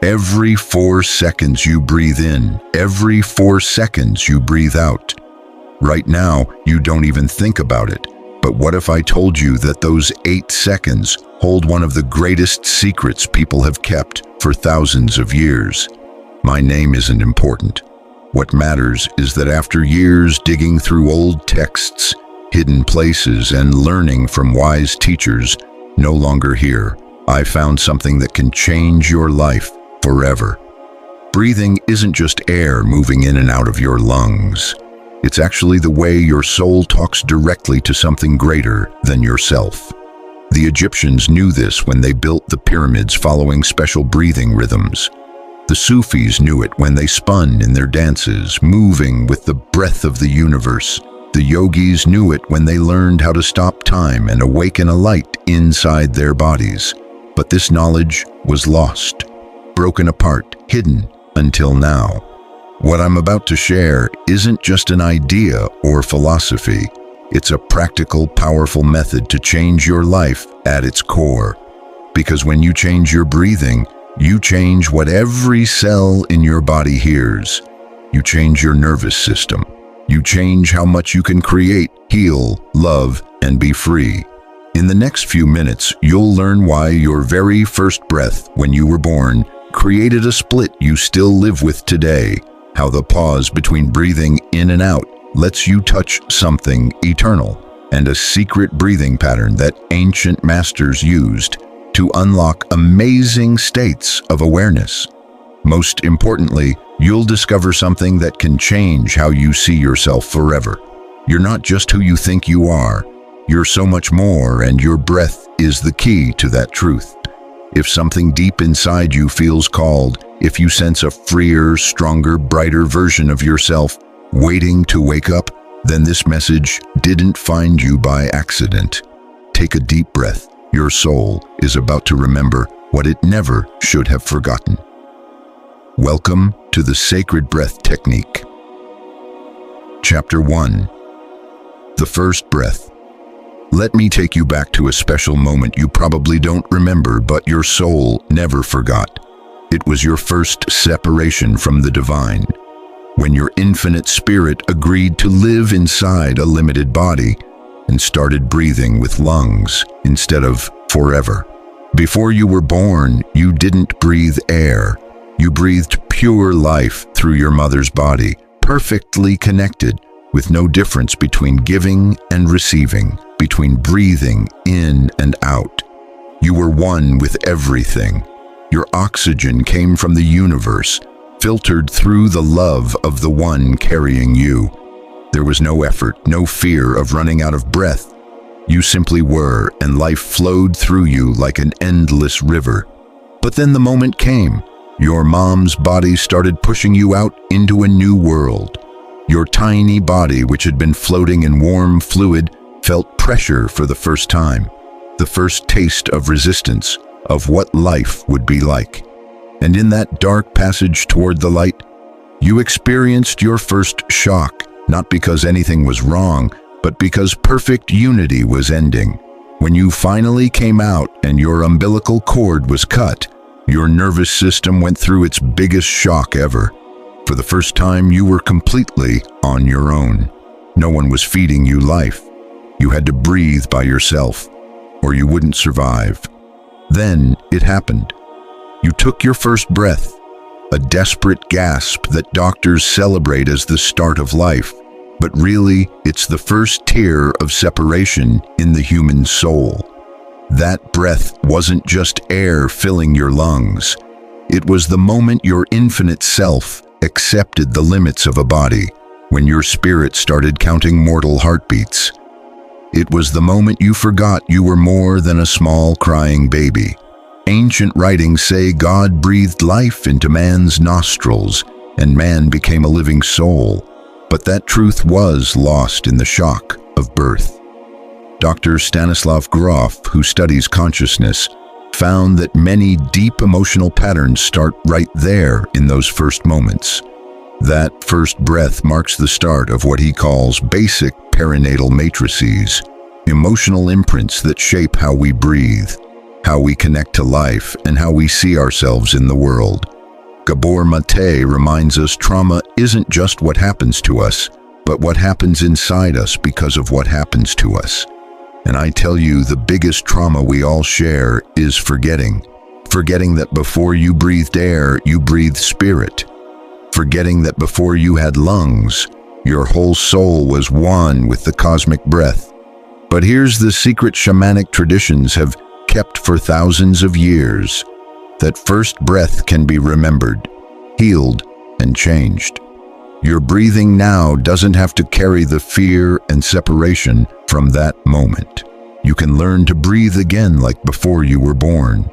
Every 4 seconds you breathe in, every 4 seconds you breathe out. Right now, you don't even think about it. But what if I told you that those 8 seconds hold one of the greatest secrets people have kept for thousands of years? My name isn't important. What matters is that after years digging through old texts, hidden places, and learning from wise teachers, no longer here, I found something that can change your life forever. Breathing isn't just air moving in and out of your lungs. It's actually the way your soul talks directly to something greater than yourself. The Egyptians knew this when they built the pyramids following special breathing rhythms. The Sufis knew it when they spun in their dances, moving with the breath of the universe. The yogis knew it when they learned how to stop time and awaken a light inside their bodies. But this knowledge was lost, broken apart, hidden until now. What I'm about to share isn't just an idea or philosophy. It's a practical, powerful method to change your life at its core. Because when you change your breathing, you change what every cell in your body hears. You change your nervous system. You change how much you can create, heal, love, and be free. In the next few minutes, you'll learn why your very first breath when you were born created a split you still live with today. How the pause between breathing in and out lets you touch something eternal, and a secret breathing pattern that ancient masters used to unlock amazing states of awareness. Most importantly, you'll discover something that can change how you see yourself forever. You're not just who you think you are. You're so much more, and your breath is the key to that truth. If something deep inside you feels called, if you sense a freer, stronger, brighter version of yourself waiting to wake up, then this message didn't find you by accident. Take a deep breath. Your soul is about to remember what it never should have forgotten. Welcome to the Sacred Breath Technique. Chapter 1. The First Breath. Let me take you back to a special moment you probably don't remember, but your soul never forgot. It was your first separation from the divine, when your infinite spirit agreed to live inside a limited body and started breathing with lungs instead of forever. Before you were born, you didn't breathe air. You breathed pure life through your mother's body, perfectly connected, with no difference between giving and receiving, between breathing in and out. You were one with everything. Your oxygen came from the universe, filtered through the love of the one carrying you. There was no effort, no fear of running out of breath. You simply were, and life flowed through you like an endless river. But then the moment came. Your mom's body started pushing you out into a new world. Your tiny body, which had been floating in warm fluid, felt pressure for the first time. The first taste of resistance, of what life would be like. And in that dark passage toward the light, you experienced your first shock, not because anything was wrong, but because perfect unity was ending. When you finally came out and your umbilical cord was cut, your nervous system went through its biggest shock ever. For the first time, you were completely on your own. No one was feeding you life. You had to breathe by yourself, or you wouldn't survive. Then it happened. You took your first breath, a desperate gasp that doctors celebrate as the start of life. But really, it's the first tear of separation in the human soul. That breath wasn't just air filling your lungs. It was the moment your infinite self accepted the limits of a body, when your spirit started counting mortal heartbeats. It was the moment you forgot you were more than a small crying baby. Ancient writings say God breathed life into man's nostrils, and man became a living soul. But that truth was lost in the shock of birth. Dr. Stanislav Grof, who studies consciousness, found that many deep emotional patterns start right there in those first moments. That first breath marks the start of what he calls basic perinatal matrices, emotional imprints that shape how we breathe, how we connect to life, and how we see ourselves in the world. Gabor Mate reminds us trauma isn't just what happens to us, but what happens inside us because of what happens to us. And I tell you, the biggest trauma we all share is forgetting. Forgetting that before you breathed air, you breathed spirit. Forgetting that before you had lungs, your whole soul was one with the cosmic breath. But here's the secret shamanic traditions have kept for thousands of years: that first breath can be remembered, healed, and changed. Your breathing now doesn't have to carry the fear and separation from that moment. You can learn to breathe again like before you were born,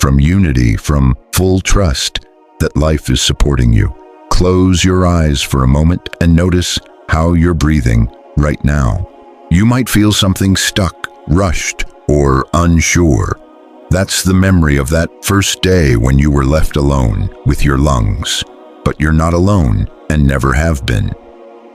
from unity, from full trust that life is supporting you. Close your eyes for a moment and notice how you're breathing right now. You might feel something stuck, rushed, or unsure. That's the memory of that first day when you were left alone with your lungs. But you're not alone and never have been.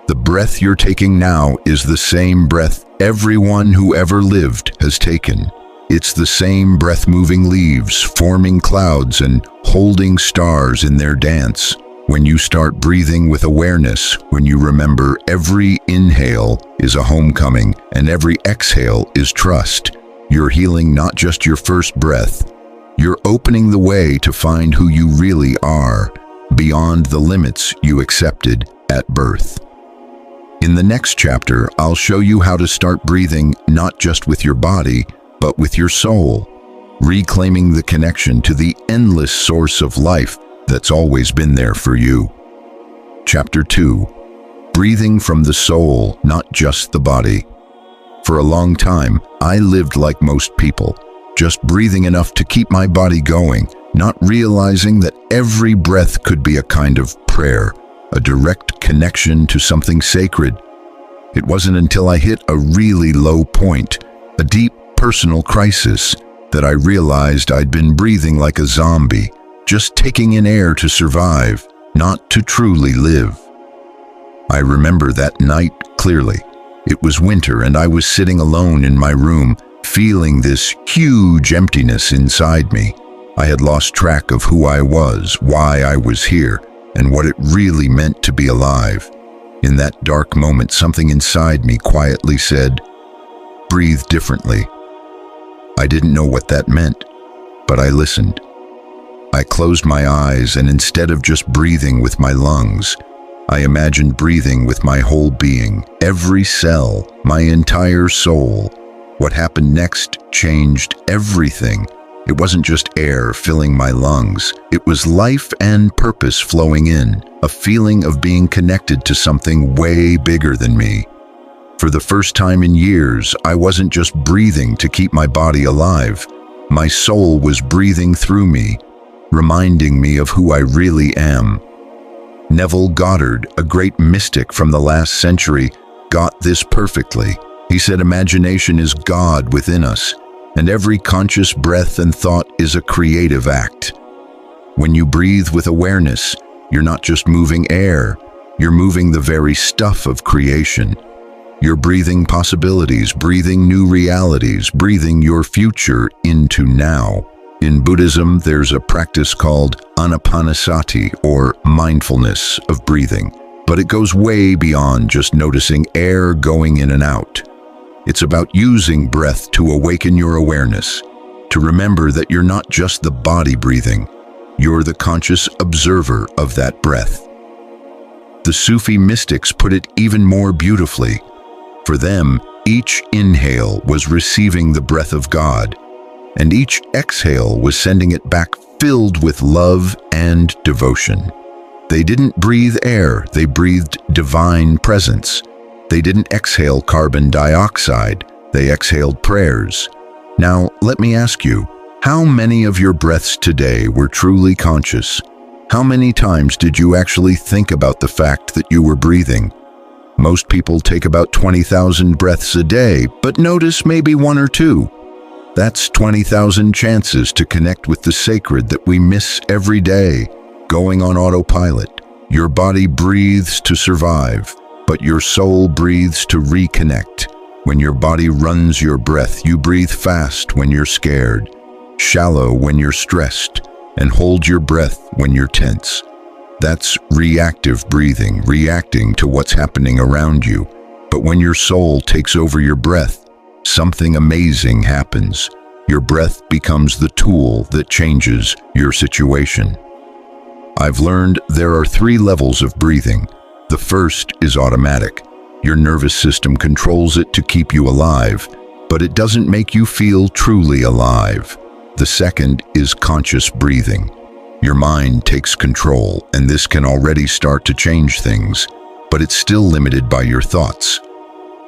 The breath you're taking now is the same breath everyone who ever lived has taken. It's the same breath moving leaves, forming clouds, and holding stars in their dance. When you start breathing with awareness, when you remember every inhale is a homecoming and every exhale is trust, you're healing not just your first breath. You're opening the way to find who you really are, beyond the limits you accepted at birth. In the next chapter, I'll show you how to start breathing not just with your body, but with your soul, reclaiming the connection to the endless source of life that's always been there for you. Chapter 2. Breathing from the soul, not just the body. For a long time, I lived like most people, just breathing enough to keep my body going, not realizing that every breath could be a kind of prayer, a direct connection to something sacred. It wasn't until I hit a really low point, a deep personal crisis, that I realized I'd been breathing like a zombie, just taking in air to survive, not to truly live. I remember that night clearly. It was winter and I was sitting alone in my room, feeling this huge emptiness inside me. I had lost track of who I was, why I was here, and what it really meant to be alive. In that dark moment, something inside me quietly said, "Breathe differently." I didn't know what that meant, but I listened. I closed my eyes, and instead of just breathing with my lungs, I imagined breathing with my whole being, every cell, my entire soul. What happened next changed everything. It wasn't just air filling my lungs. It was life and purpose flowing in, a feeling of being connected to something way bigger than me. For the first time in years, I wasn't just breathing to keep my body alive. My soul was breathing through me, reminding me of who I really am. Neville Goddard, a great mystic from the last century, got this perfectly. He said imagination is God within us, and every conscious breath and thought is a creative act. When you breathe with awareness, you're not just moving air, you're moving the very stuff of creation. You're breathing possibilities, breathing new realities, breathing your future into now. In Buddhism, there's a practice called anapanasati, or mindfulness of breathing, but it goes way beyond just noticing air going in and out. It's about using breath to awaken your awareness, to remember that you're not just the body breathing, you're the conscious observer of that breath. The Sufi mystics put it even more beautifully. For them, each inhale was receiving the breath of God, and each exhale was sending it back filled with love and devotion. They didn't breathe air, they breathed divine presence. They didn't exhale carbon dioxide, they exhaled prayers. Now, let me ask you, how many of your breaths today were truly conscious? How many times did you actually think about the fact that you were breathing? Most people take about 20,000 breaths a day, but notice maybe one or two. That's 20,000 chances to connect with the sacred that we miss every day, going on autopilot. Your body breathes to survive, but your soul breathes to reconnect. When your body runs your breath, you breathe fast when you're scared, shallow when you're stressed, and hold your breath when you're tense. That's reactive breathing, reacting to what's happening around you. But when your soul takes over your breath, something amazing happens. Your breath becomes the tool that changes your situation. I've learned there are 3 levels of breathing. The first is automatic. Your nervous system controls it to keep you alive, but it doesn't make you feel truly alive. The second is conscious breathing. Your mind takes control, and this can already start to change things, but it's still limited by your thoughts.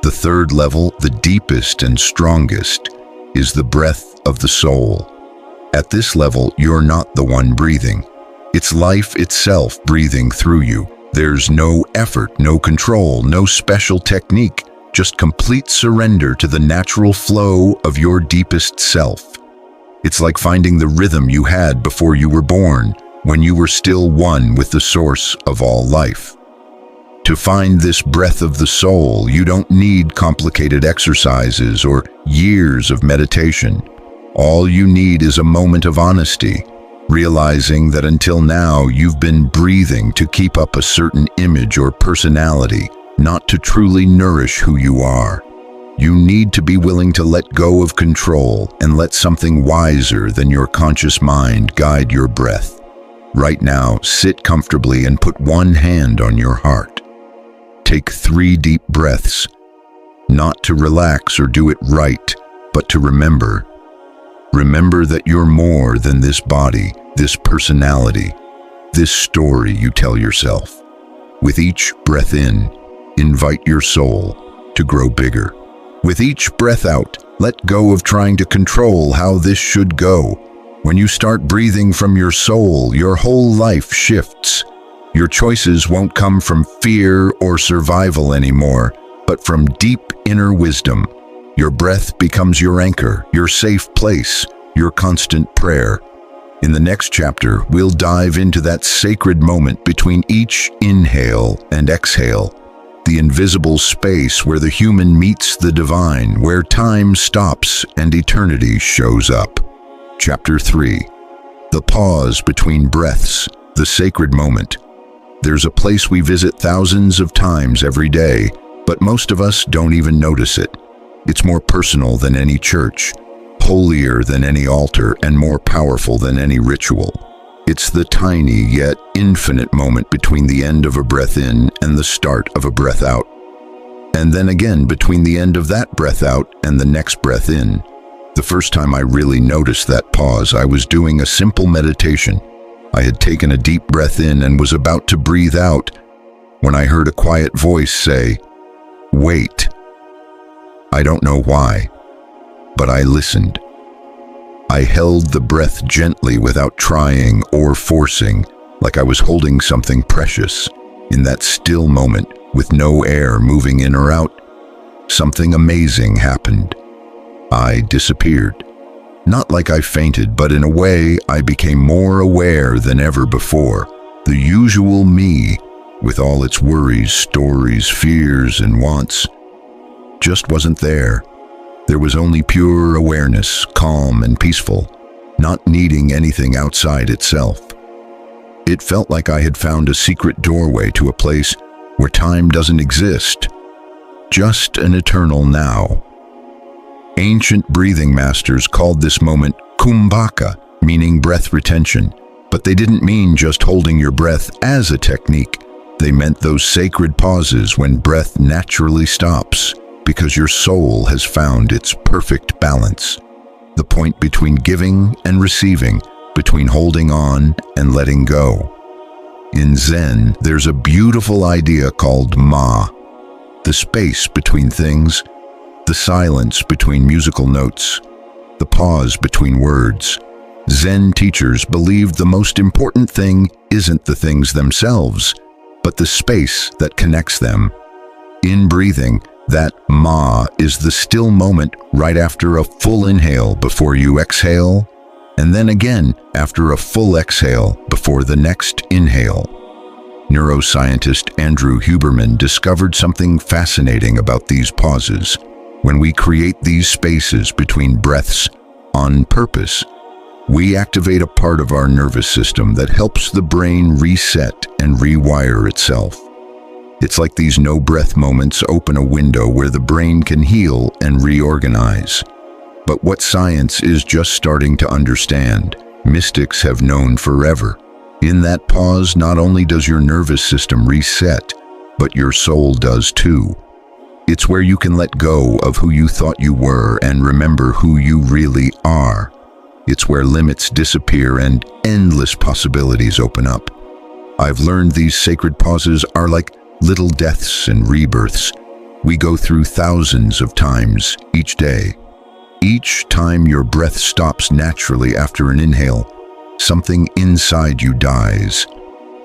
The third level, the deepest and strongest, is the breath of the soul. At this level, you're not the one breathing. It's life itself breathing through you. There's no effort, no control, no special technique, just complete surrender to the natural flow of your deepest self. It's like finding the rhythm you had before you were born, when you were still one with the source of all life. To find this breath of the soul, you don't need complicated exercises or years of meditation. All you need is a moment of honesty, realizing that until now you've been breathing to keep up a certain image or personality, not to truly nourish who you are. You need to be willing to let go of control and let something wiser than your conscious mind guide your breath. Right now, sit comfortably and put one hand on your heart. Take 3 deep breaths, not to relax or do it right, but to remember. Remember that you're more than this body, this personality, this story you tell yourself. With each breath in, invite your soul to grow bigger. With each breath out, let go of trying to control how this should go. When you start breathing from your soul, your whole life shifts. Your choices won't come from fear or survival anymore, but from deep inner wisdom. Your breath becomes your anchor, your safe place, your constant prayer. In the next chapter, we'll dive into that sacred moment between each inhale and exhale, the invisible space where the human meets the divine, where time stops and eternity shows up. Chapter 3. The pause between breaths, the sacred moment. There's a place we visit thousands of times every day, but most of us don't even notice it. It's more personal than any church, holier than any altar, and more powerful than any ritual. It's the tiny yet infinite moment between the end of a breath in and the start of a breath out. And then again between the end of that breath out and the next breath in. The first time I really noticed that pause, I was doing a simple meditation. I had taken a deep breath in and was about to breathe out when I heard a quiet voice say, "Wait." I don't know why, but I listened. I held the breath gently without trying or forcing, like I was holding something precious. In that still moment, with no air moving in or out, something amazing happened. I disappeared. Not like I fainted, but in a way I became more aware than ever before. The usual me, with all its worries, stories, fears, and wants, just wasn't there. There was only pure awareness, calm and peaceful, not needing anything outside itself. It felt like I had found a secret doorway to a place where time doesn't exist, just an eternal now. Ancient breathing masters called this moment kumbhaka, meaning breath retention, but they didn't mean just holding your breath as a technique. They meant those sacred pauses when breath naturally stops, because your soul has found its perfect balance. The point between giving and receiving, between holding on and letting go. In Zen, there's a beautiful idea called ma, the space between things, the silence between musical notes, the pause between words. Zen teachers believed the most important thing isn't the things themselves, but the space that connects them. In breathing, that ma is the still moment right after a full inhale before you exhale, and then again after a full exhale before the next inhale. Neuroscientist Andrew Huberman discovered something fascinating about these pauses. When we create these spaces between breaths on purpose, we activate a part of our nervous system that helps the brain reset and rewire itself. It's like these no-breath moments open a window where the brain can heal and reorganize. But what science is just starting to understand, mystics have known forever. In that pause, not only does your nervous system reset, but your soul does too. It's where you can let go of who you thought you were and remember who you really are. It's where limits disappear and endless possibilities open up. I've learned these sacred pauses are like little deaths and rebirths. We go through thousands of times each day. Each time your breath stops naturally after an inhale, something inside you dies.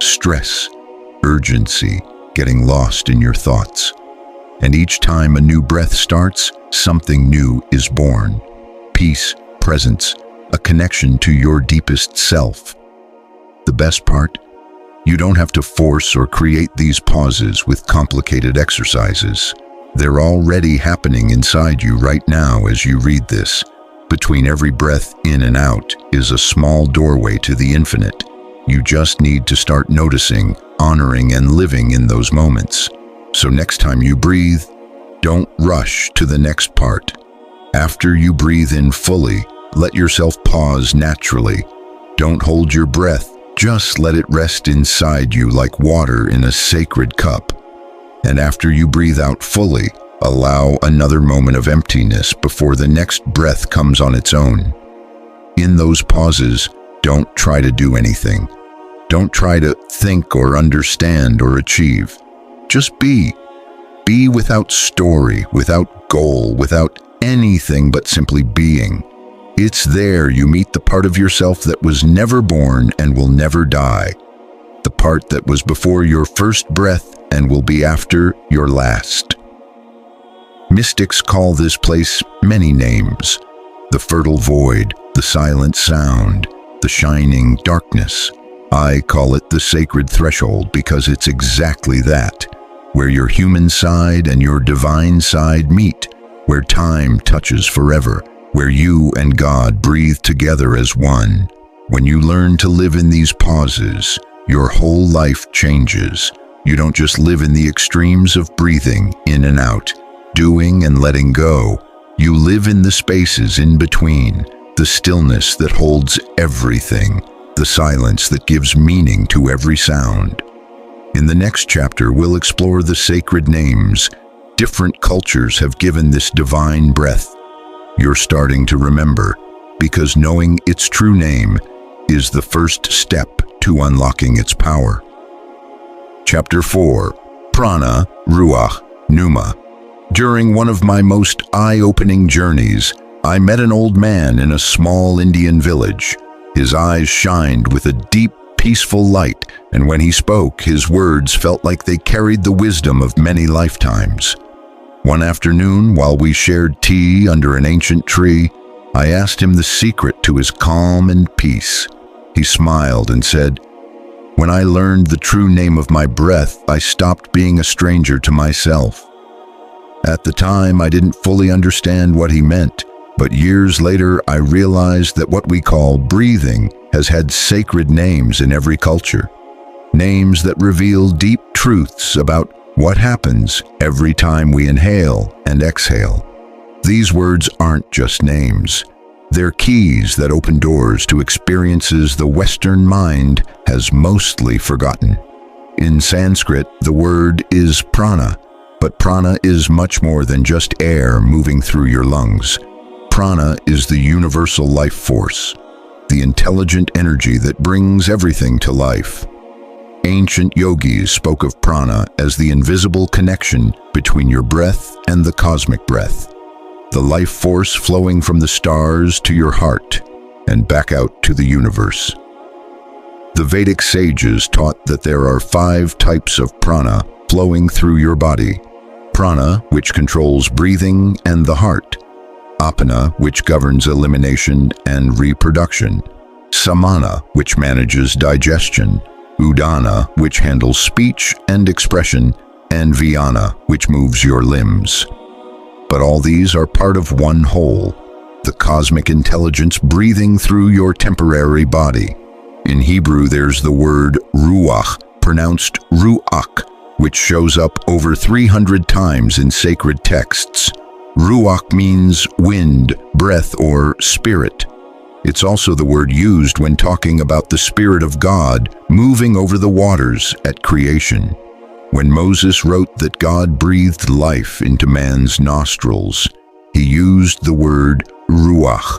Stress, urgency, getting lost in your thoughts. And each time a new breath starts, something new is born. Peace, presence, a connection to your deepest self. The best part? You don't have to force or create these pauses with complicated exercises. They're already happening inside you right now as you read this. Between every breath in and out is a small doorway to the infinite. You just need to start noticing, honoring, and living in those moments. So next time you breathe, don't rush to the next part. After you breathe in fully, let yourself pause naturally. Don't hold your breath, just let it rest inside you like water in a sacred cup. And after you breathe out fully, allow another moment of emptiness before the next breath comes on its own. In those pauses, don't try to do anything. Don't try to think or understand or achieve. Just be. Be without story, without goal, without anything but simply being. It's there you meet the part of yourself that was never born and will never die. The part that was before your first breath and will be after your last. Mystics call this place many names. The fertile void, the silent sound, the shining darkness. I call it the sacred threshold because it's exactly that. Where your human side and your divine side meet, where time touches forever, where you and God breathe together as one. When you learn to live in these pauses, your whole life changes. You don't just live in the extremes of breathing in and out, doing and letting go. You live in the spaces in between, the stillness that holds everything, the silence that gives meaning to every sound. In the next chapter, we'll explore the sacred names different cultures have given this divine breath. You're starting to remember, because knowing its true name is the first step to unlocking its power. Chapter 4. Prana, Ruach, Pneuma. During one of my most eye-opening journeys, I met an old man in a small Indian village. His eyes shined with a deep, peaceful light, and when he spoke, his words felt like they carried the wisdom of many lifetimes. One afternoon, while we shared tea under an ancient tree, I asked him the secret to his calm and peace. He smiled and said, "When I learned the true name of my breath, I stopped being a stranger to myself." At the time, I didn't fully understand what he meant, but years later, I realized that what we call breathing has had sacred names in every culture. Names that reveal deep truths about what happens every time we inhale and exhale. These words aren't just names. They're keys that open doors to experiences the Western mind has mostly forgotten. In Sanskrit, the word is prana, but prana is much more than just air moving through your lungs. Prana is the universal life force, the intelligent energy that brings everything to life. Ancient yogis spoke of prana as the invisible connection between your breath and the cosmic breath, the life force flowing from the stars to your heart and back out to the universe. The Vedic sages taught that there are 5 types of prana flowing through your body. Prana, which controls breathing and the heart. Apana, which governs elimination and reproduction. Samana, which manages digestion. Udana, which handles speech and expression. And Vyana, which moves your limbs. But all these are part of one whole. the cosmic intelligence breathing through your temporary body. In Hebrew, there's the word ruach, pronounced ruach, which shows up over 300 times in sacred texts. Ruach means wind, breath, or spirit. It's also the word used when talking about the Spirit of God moving over the waters at creation. When Moses wrote that God breathed life into man's nostrils, he used the word ruach,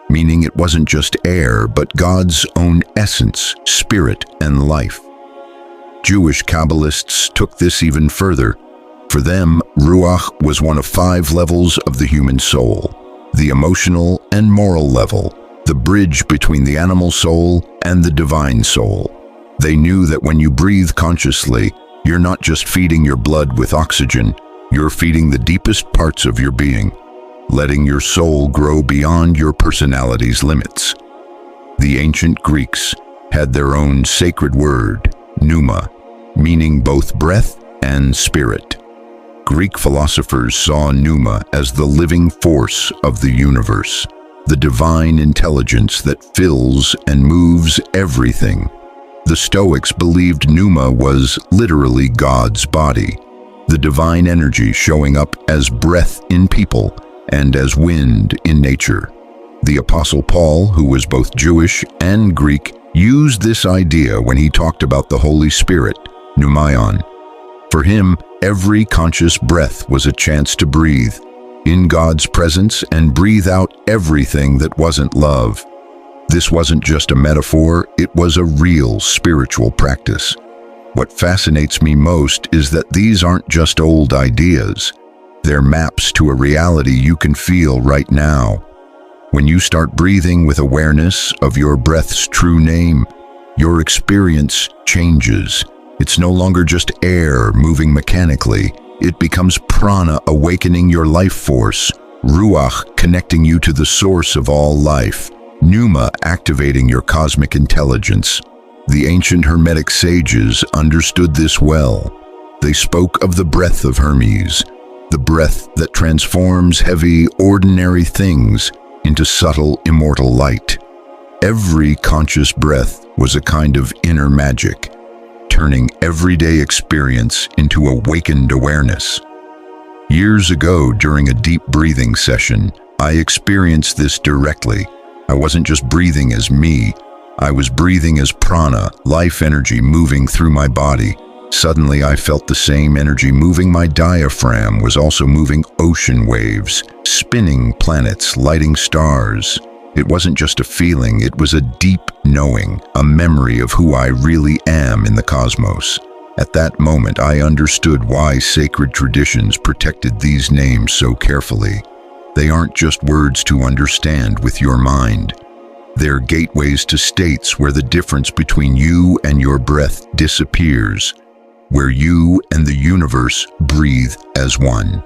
meaning it wasn't just air, but God's own essence, spirit, and life. Jewish Kabbalists took this even further. For them, ruach was one of 5 levels of the human soul: the emotional and moral level, the bridge between the animal soul and the divine soul. They knew that when you breathe consciously, you're not just feeding your blood with oxygen, you're feeding the deepest parts of your being, letting your soul grow beyond your personality's limits. The ancient Greeks had their own sacred word, pneuma, meaning both breath and spirit. Greek philosophers saw pneuma as the living force of the universe, the divine intelligence that fills and moves everything. The Stoics believed pneuma was literally God's body, the divine energy showing up as breath in people and as wind in nature. The Apostle Paul, who was both Jewish and Greek, used this idea when he talked about the Holy Spirit, pneumaion. For him, every conscious breath was a chance to breathe in God's presence and breathe out everything that wasn't love. This wasn't just a metaphor, it was a real spiritual practice. What fascinates me most is that these aren't just old ideas. They're maps to a reality you can feel right now. When you start breathing with awareness of your breath's true name, your experience changes. It's no longer just air moving mechanically. It becomes prana awakening your life force, ruach connecting you to the source of all life, pneuma activating your cosmic intelligence. The ancient Hermetic sages understood this well. They spoke of the breath of Hermes, the breath that transforms heavy, ordinary things into subtle, immortal light. Every conscious breath was a kind of inner magic, turning everyday experience into awakened awareness. Years ago, during a deep breathing session, I experienced this directly. I wasn't just breathing as me, I was breathing as prana, life energy moving through my body. Suddenly, I felt the same energy moving my diaphragm was also moving ocean waves, spinning planets, lighting stars. It wasn't just a feeling, it was a deep knowing, a memory of who I really am in the cosmos. At that moment, I understood why sacred traditions protected these names so carefully. They aren't just words to understand with your mind. They're gateways to states where the difference between you and your breath disappears, where you and the universe breathe as one.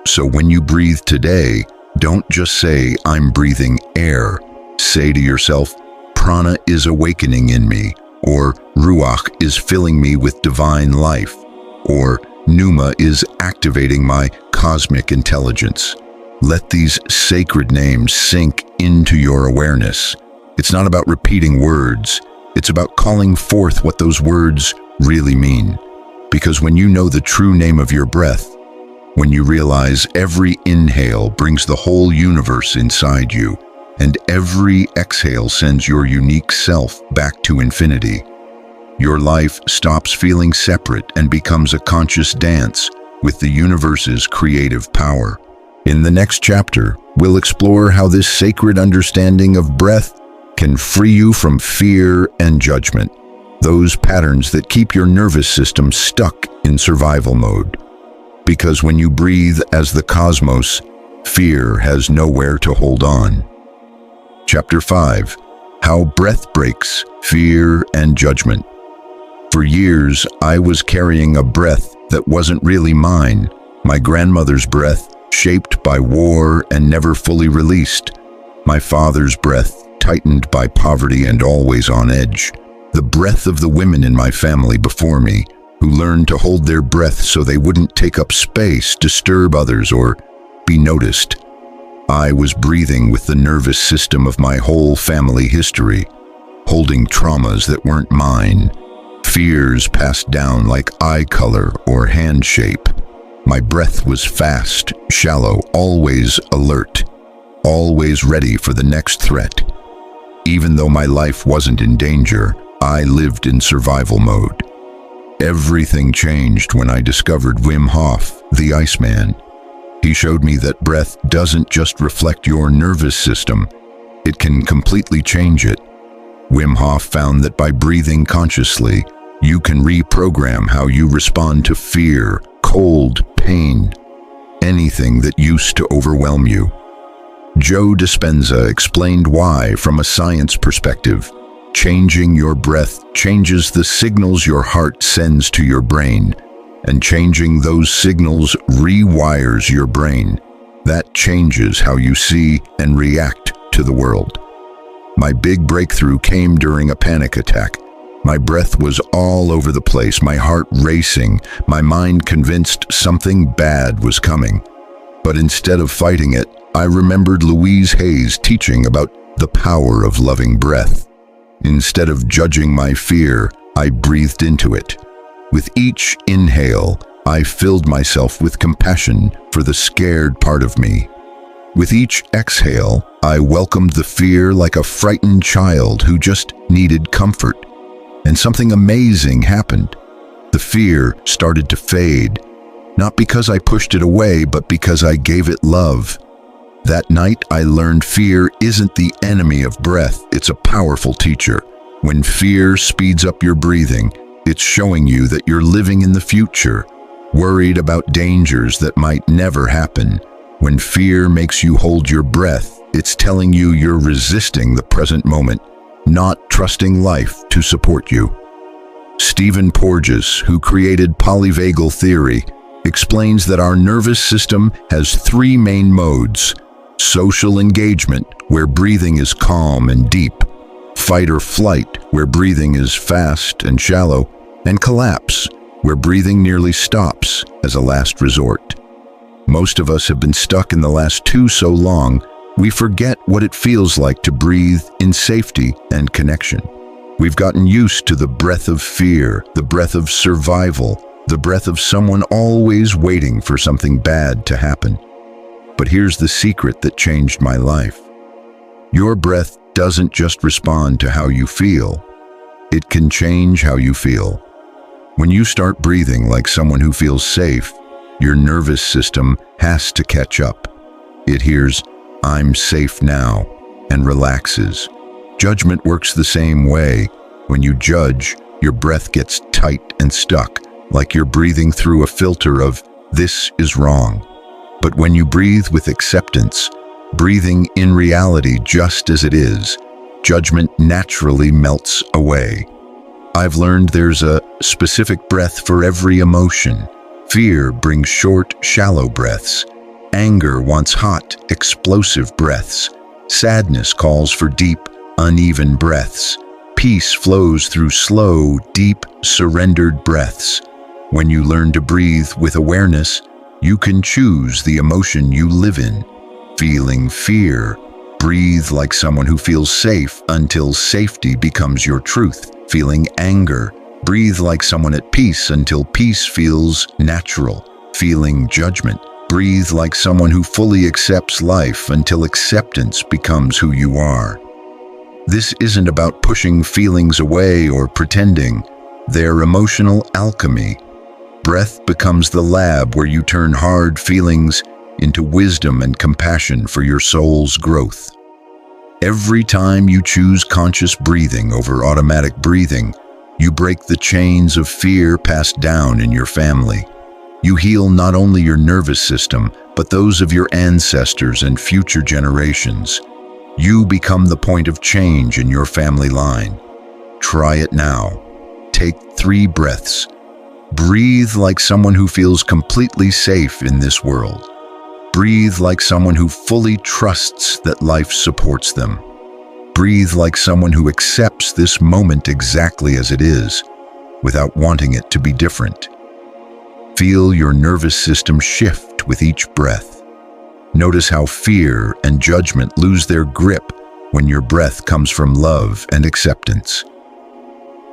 So when you breathe today, don't just say, "I'm breathing air." Say to yourself, "Prana is awakening in me," or "Ruach is filling me with divine life," or "Pneuma is activating my cosmic intelligence." Let these sacred names sink into your awareness. It's not about repeating words, it's about calling forth what those words really mean. Because when you know the true name of your breath, when you realize every inhale brings the whole universe inside you, and every exhale sends your unique self back to infinity, your life stops feeling separate and becomes a conscious dance with the universe's creative power. In the next chapter, we'll explore how this sacred understanding of breath can free you from fear and judgment, those patterns that keep your nervous system stuck in survival mode. Because when you breathe as the cosmos, fear has nowhere to hold on. Chapter 5. How Breath Breaks Fear and Judgment. For years, I was carrying a breath that wasn't really mine, my grandmother's breath, shaped by war and never fully released, my father's breath, tightened by poverty and always on edge, the breath of the women in my family before me, who learned to hold their breath so they wouldn't take up space, disturb others, or be noticed. I was breathing with the nervous system of my whole family history, holding traumas that weren't mine, fears passed down like eye color or hand shape. My breath was fast, shallow, always alert, always ready for the next threat. Even though my life wasn't in danger, I lived in survival mode. Everything changed when I discovered Wim Hof, the Iceman. He showed me that breath doesn't just reflect your nervous system, it can completely change it. Wim Hof found that by breathing consciously, you can reprogram how you respond to fear, cold, pain, anything that used to overwhelm you. Joe Dispenza explained why, from a science perspective, changing your breath changes the signals your heart sends to your brain, and changing those signals rewires your brain. That changes how you see and react to the world. My big breakthrough came during a panic attack. My breath was all over the place, my heart racing, my mind convinced something bad was coming. But instead of fighting it, I remembered Louise Hay's teaching about the power of loving breath. Instead of judging my fear, I breathed into it. With each inhale, I filled myself with compassion for the scared part of me. With each exhale, I welcomed the fear like a frightened child who just needed comfort. And something amazing happened. The fear started to fade, not because I pushed it away, but because I gave it love. That night, I learned fear isn't the enemy of breath, it's a powerful teacher. When fear speeds up your breathing, it's showing you that you're living in the future, worried about dangers that might never happen. When fear makes you hold your breath, it's telling you you're resisting the present moment, not trusting life to support you. Stephen Porges, who created polyvagal theory, explains that our nervous system has three main modes: social engagement, where breathing is calm and deep; fight or flight, where breathing is fast and shallow; and collapse, where breathing nearly stops as a last resort. Most of us have been stuck in the last two so long, we forget what it feels like to breathe in safety and connection. We've gotten used to the breath of fear, the breath of survival, the breath of someone always waiting for something bad to happen. But here's the secret that changed my life. Your breath doesn't just respond to how you feel, it can change how you feel. When you start breathing like someone who feels safe, your nervous system has to catch up. It hears, "I'm safe now," and relaxes. Judgment works the same way. When you judge, your breath gets tight and stuck, like you're breathing through a filter of, "This is wrong." But when you breathe with acceptance, breathing in reality just as it is, judgment naturally melts away. I've learned there's a specific breath for every emotion. Fear brings short, shallow breaths. Anger wants hot, explosive breaths. Sadness calls for deep, uneven breaths. Peace flows through slow, deep, surrendered breaths. When you learn to breathe with awareness, you can choose the emotion you live in. Feeling fear, breathe like someone who feels safe until safety becomes your truth. Feeling anger, breathe like someone at peace until peace feels natural. Feeling judgment, breathe like someone who fully accepts life until acceptance becomes who you are. This isn't about pushing feelings away or pretending. They're emotional alchemy. Breath becomes the lab where you turn hard feelings into wisdom and compassion for your soul's growth. Every time you choose conscious breathing over automatic breathing, you break the chains of fear passed down in your family. You heal not only your nervous system, but those of your ancestors and future generations. You become the point of change in your family line. Try it now. Take 3 breaths. Breathe like someone who feels completely safe in this world. Breathe like someone who fully trusts that life supports them. Breathe like someone who accepts this moment exactly as it is, without wanting it to be different. Feel your nervous system shift with each breath. Notice how fear and judgment lose their grip when your breath comes from love and acceptance.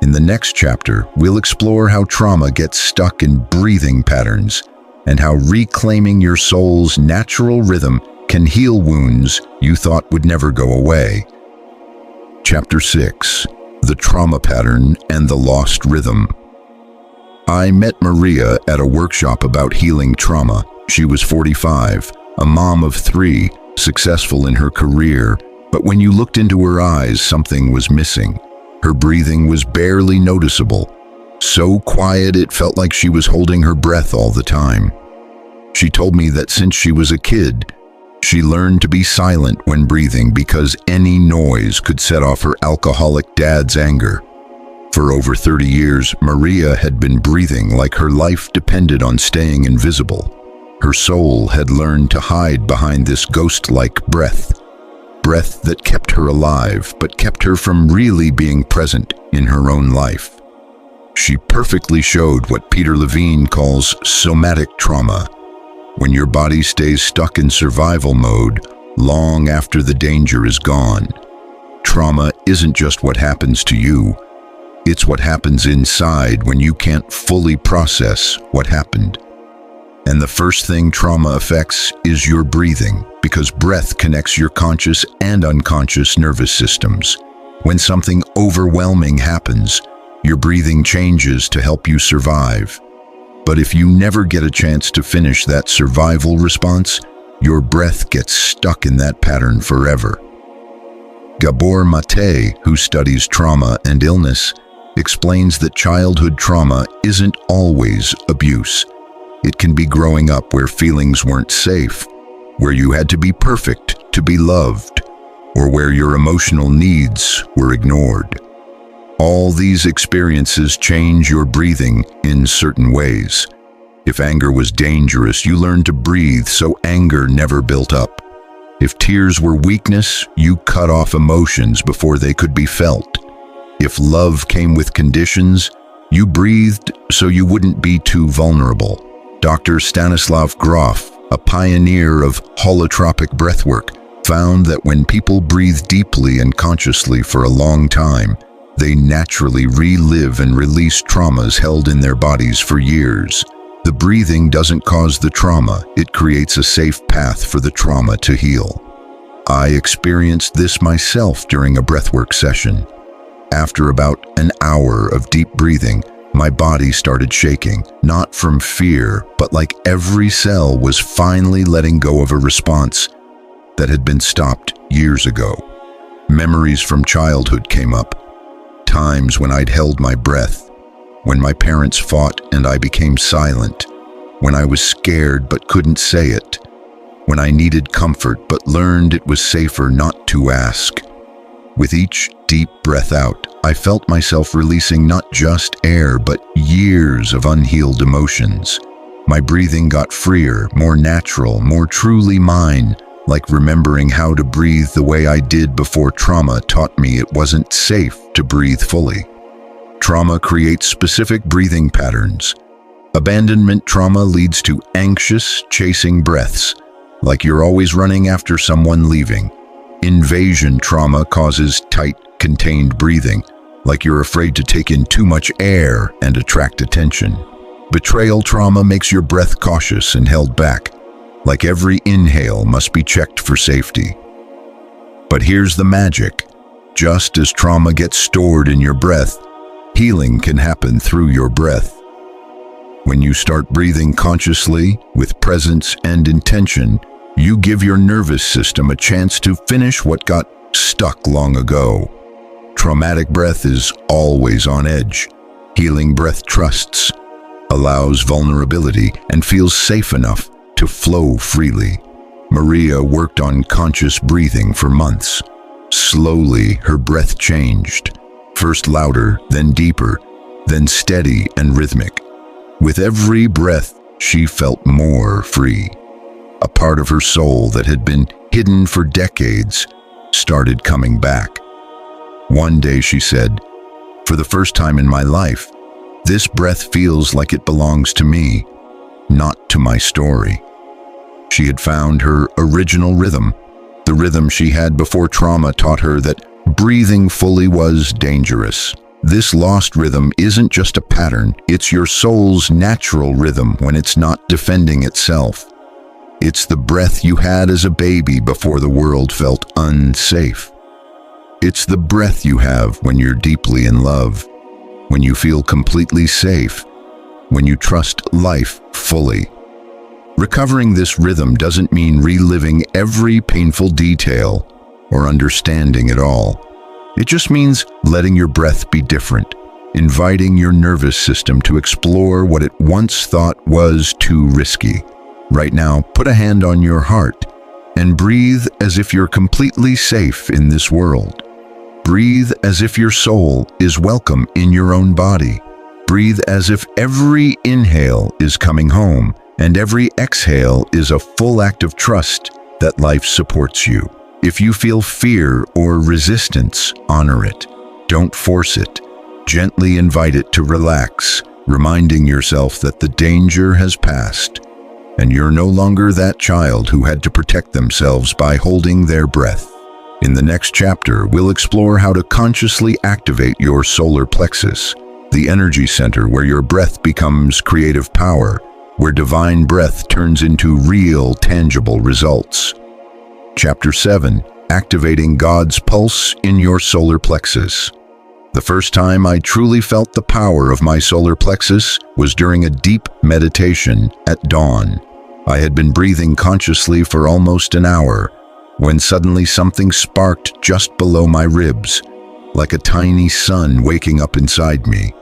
In the next chapter, we'll explore how trauma gets stuck in breathing patterns and how reclaiming your soul's natural rhythm can heal wounds you thought would never go away. Chapter 6: The Trauma Pattern and the Lost Rhythm. I met Maria at a workshop about healing trauma. She was 45, a mom of 3, successful in her career, but when you looked into her eyes, something was missing. Her breathing was barely noticeable, so quiet it felt like she was holding her breath all the time. She told me that since she was a kid, she learned to be silent when breathing because any noise could set off her alcoholic dad's anger. For over 30 years, Maria had been breathing like her life depended on staying invisible. Her soul had learned to hide behind this ghost-like breath that kept her alive, but kept her from really being present in her own life. She perfectly showed what Peter Levine calls somatic trauma, when your body stays stuck in survival mode long after the danger is gone. Trauma isn't just what happens to you, it's what happens inside when you can't fully process what happened. And the first thing trauma affects is your breathing, because breath connects your conscious and unconscious nervous systems. When something overwhelming happens, your breathing changes to help you survive. But if you never get a chance to finish that survival response, your breath gets stuck in that pattern forever. Gabor Mate, who studies trauma and illness, explains that childhood trauma isn't always abuse. It can be growing up where feelings weren't safe, where you had to be perfect to be loved, or where your emotional needs were ignored. All these experiences change your breathing in certain ways. If anger was dangerous, you learned to breathe so anger never built up. If tears were weakness, you cut off emotions before they could be felt. If love came with conditions, you breathed so you wouldn't be too vulnerable. Dr. Stanislav Grof, a pioneer of holotropic breathwork, found that when people breathe deeply and consciously for a long time, they naturally relive and release traumas held in their bodies for years. The breathing doesn't cause the trauma, it creates a safe path for the trauma to heal. I experienced this myself during a breathwork session. After about an hour of deep breathing, my body started shaking, not from fear, but like every cell was finally letting go of a response that had been stopped years ago. Memories from childhood came up, times when I'd held my breath, when my parents fought and I became silent, when I was scared but couldn't say it, when I needed comfort but learned it was safer not to ask. With each deep breath out, I felt myself releasing not just air, but years of unhealed emotions. My breathing got freer, more natural, more truly mine, like remembering how to breathe the way I did before trauma taught me it wasn't safe to breathe fully. Trauma creates specific breathing patterns. Abandonment trauma leads to anxious, chasing breaths, like you're always running after someone leaving. Invasion trauma causes tight, contained breathing, like you're afraid to take in too much air and attract attention. Betrayal trauma makes your breath cautious and held back, like every inhale must be checked for safety. But here's the magic. Just as trauma gets stored in your breath, healing can happen through your breath. When you start breathing consciously, with presence and intention, you give your nervous system a chance to finish what got stuck long ago. Traumatic breath is always on edge. Healing breath trusts, allows vulnerability, and feels safe enough to flow freely. Maria worked on conscious breathing for months. Slowly, her breath changed, first louder, then deeper, then steady and rhythmic. With every breath, she felt more free. A part of her soul that had been hidden for decades started coming back. One day she said, "For the first time in my life, this breath feels like it belongs to me, not to my story." She had found her original rhythm, the rhythm she had before trauma taught her that breathing fully was dangerous. This lost rhythm isn't just a pattern, it's your soul's natural rhythm when it's not defending itself. It's the breath you had as a baby before the world felt unsafe. It's the breath you have when you're deeply in love, when you feel completely safe, when you trust life fully. Recovering this rhythm doesn't mean reliving every painful detail or understanding it all. It just means letting your breath be different, inviting your nervous system to explore what it once thought was too risky. Right now, put a hand on your heart and breathe as if you're completely safe in this world. Breathe as if your soul is welcome in your own body. Breathe as if every inhale is coming home and every exhale is a full act of trust that life supports you. If you feel fear or resistance, honor it. Don't force it. Gently invite it to relax, reminding yourself that the danger has passed, and you're no longer that child who had to protect themselves by holding their breath. In the next chapter, we'll explore how to consciously activate your solar plexus, the energy center where your breath becomes creative power, where divine breath turns into real, tangible results. Chapter 7. Activating God's Pulse in Your Solar Plexus. The first time I truly felt the power of my solar plexus was during a deep meditation at dawn. I had been breathing consciously for almost an hour when suddenly something sparked just below my ribs, like a tiny sun waking up inside me.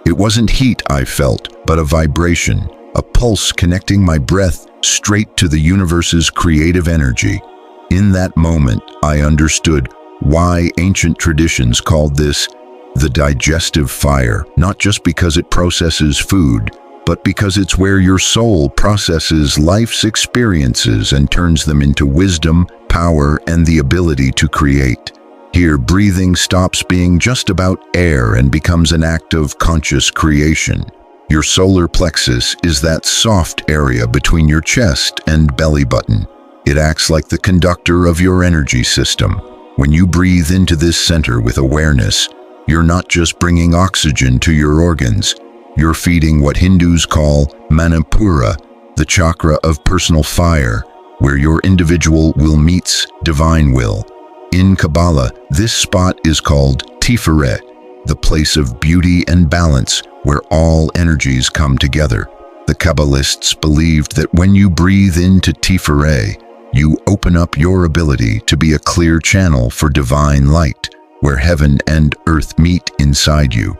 It wasn't heat I felt, but a vibration, a pulse connecting my breath straight to the universe's creative energy. In that moment, I understood why ancient traditions called this the digestive fire, not just because it processes food, but because it's where your soul processes life's experiences and turns them into wisdom, power, and the ability to create. Here, breathing stops being just about air and becomes an act of conscious creation. Your solar plexus is that soft area between your chest and belly button. It acts like the conductor of your energy system. When you breathe into this center with awareness, you're not just bringing oxygen to your organs, you're feeding what Hindus call Manipura, the chakra of personal fire, where your individual will meets divine will. In Kabbalah, this spot is called Tiferet, the place of beauty and balance where all energies come together. The Kabbalists believed that when you breathe into Tiferet, you open up your ability to be a clear channel for divine light, where heaven and earth meet inside you.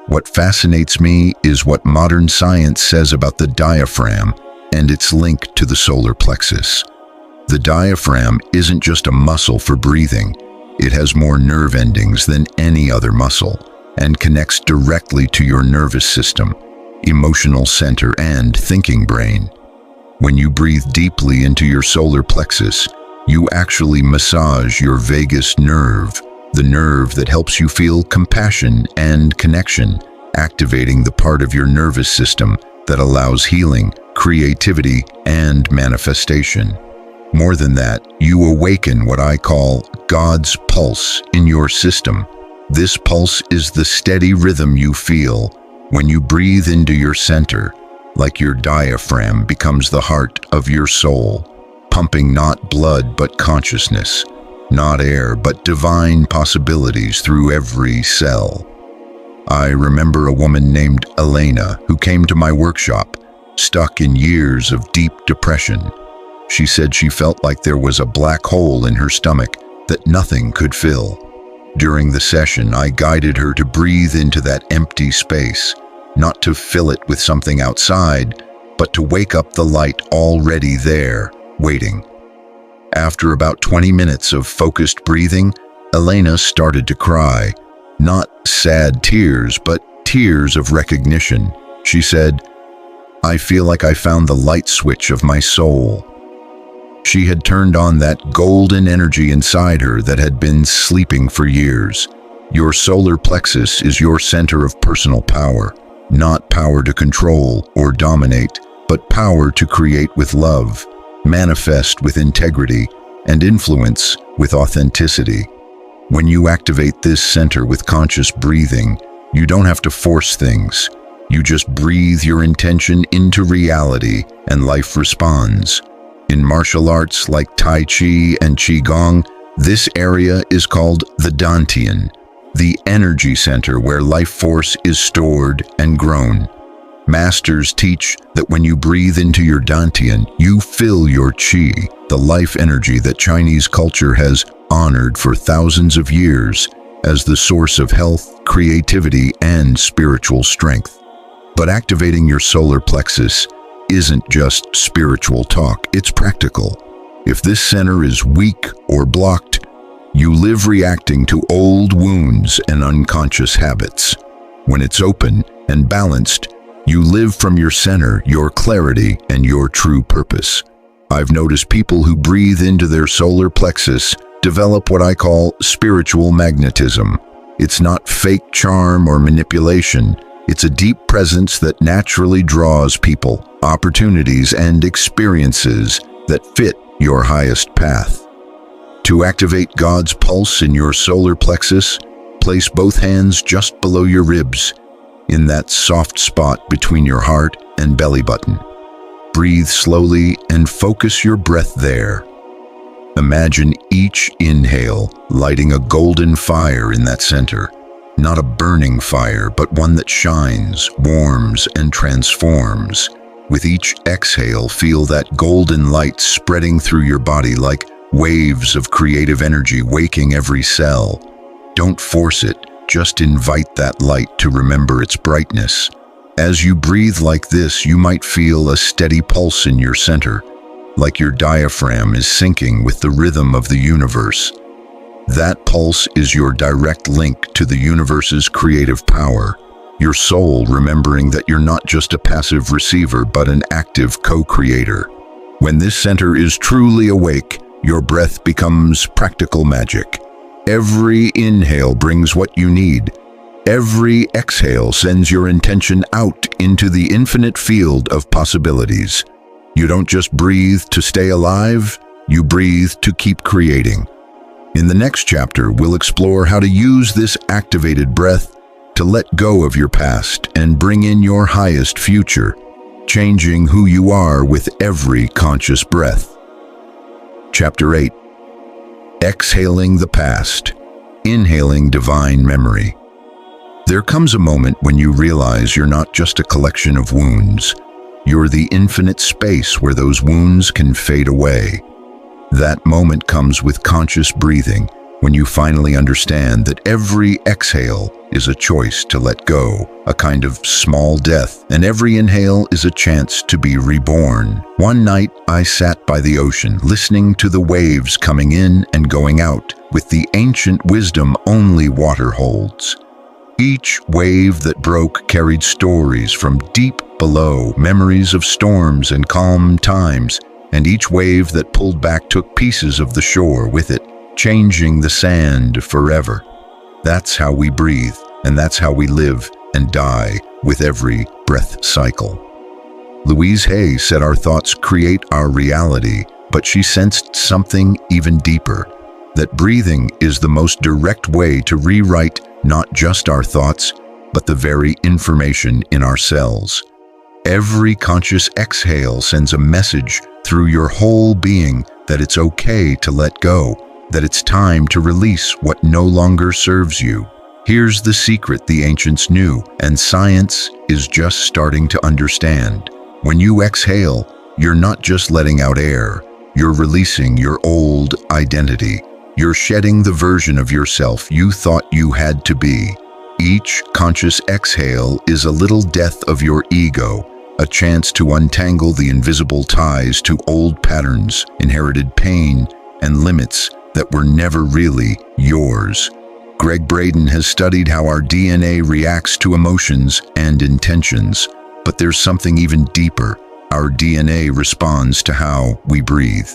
What fascinates me is what modern science says about the diaphragm and its link to the solar plexus. The diaphragm isn't just a muscle for breathing. It has more nerve endings than any other muscle and connects directly to your nervous system, emotional center, and thinking brain. When you breathe deeply into your solar plexus, you actually massage your vagus nerve, the nerve that helps you feel compassion and connection, activating the part of your nervous system that allows healing, creativity, and manifestation. More than that, you awaken what I call God's pulse in your system. This pulse is the steady rhythm you feel when you breathe into your center, like your diaphragm becomes the heart of your soul, pumping not blood but consciousness, not air but divine possibilities through every cell. I remember a woman named Elena who came to my workshop, stuck in years of deep depression. She said she felt like there was a black hole in her stomach that nothing could fill. During the session, I guided her to breathe into that empty space, not to fill it with something outside, but to wake up the light already there, waiting. After about 20 minutes of focused breathing, Elena started to cry. Not sad tears, but tears of recognition. She said, "I feel like I found the light switch of my soul." She had turned on that golden energy inside her that had been sleeping for years. Your solar plexus is your center of personal power, not power to control or dominate, but power to create with love. manifest with integrity, and influence with authenticity. When you activate this center with conscious breathing, you don't have to force things. You just breathe your intention into reality and life responds. In martial arts like Tai Chi and Qigong, this area is called the Dantian, the energy center where life force is stored and grown. Masters teach that when you breathe into your Dantian, you fill your Qi, the life energy that Chinese culture has honored for thousands of years as the source of health, creativity, and spiritual strength. But activating your solar plexus isn't just spiritual talk, it's practical. If this center is weak or blocked, you live reacting to old wounds and unconscious habits. When it's open and balanced, you live from your center, your clarity, and your true purpose. I've noticed people who breathe into their solar plexus develop what I call spiritual magnetism. It's not fake charm or manipulation. It's a deep presence that naturally draws people, opportunities, and experiences that fit your highest path. To activate God's pulse in your solar plexus, place both hands just below your ribs, in that soft spot between your heart and belly button. Breathe slowly and focus your breath there. Imagine each inhale lighting a golden fire in that center. Not a burning fire, but one that shines, warms, and transforms. With each exhale, feel that golden light spreading through your body like waves of creative energy waking every cell. Don't force it, just invite that light to remember its brightness. As you breathe like this, you might feel a steady pulse in your center, like your diaphragm is syncing with the rhythm of the universe. That pulse is your direct link to the universe's creative power, your soul remembering that you're not just a passive receiver but an active co-creator. When this center is truly awake, your breath becomes practical magic. Every inhale brings what you need. Every exhale sends your intention out into the infinite field of possibilities. You don't just breathe to stay alive, you breathe to keep creating. In the next chapter, we'll explore how to use this activated breath to let go of your past and bring in your highest future, changing who you are with every conscious breath. Chapter 8. Exhaling the past, inhaling divine memory. There comes a moment when you realize you're not just a collection of wounds. You're the infinite space where those wounds can fade away. That moment comes with conscious breathing, when you finally understand that every exhale is a choice to let go, a kind of small death, and every inhale is a chance to be reborn. One night, I sat by the ocean, listening to the waves coming in and going out, with the ancient wisdom only water holds. Each wave that broke carried stories from deep below, memories of storms and calm times, and each wave that pulled back took pieces of the shore with it, changing the sand forever. That's how we breathe, and that's how we live and die with every breath cycle. Louise Hay said our thoughts create our reality, but she sensed something even deeper, that breathing is the most direct way to rewrite not just our thoughts, but the very information in our cells. Every conscious exhale sends a message through your whole being that it's okay to let go, that it's time to release what no longer serves you. Here's the secret the ancients knew, and science is just starting to understand. When you exhale, you're not just letting out air, you're releasing your old identity. You're shedding the version of yourself you thought you had to be. Each conscious exhale is a little death of your ego, a chance to untangle the invisible ties to old patterns, inherited pain, and limits that were never really yours. Greg Braden has studied how our DNA reacts to emotions and intentions, but there's something even deeper. Our DNA responds to how we breathe.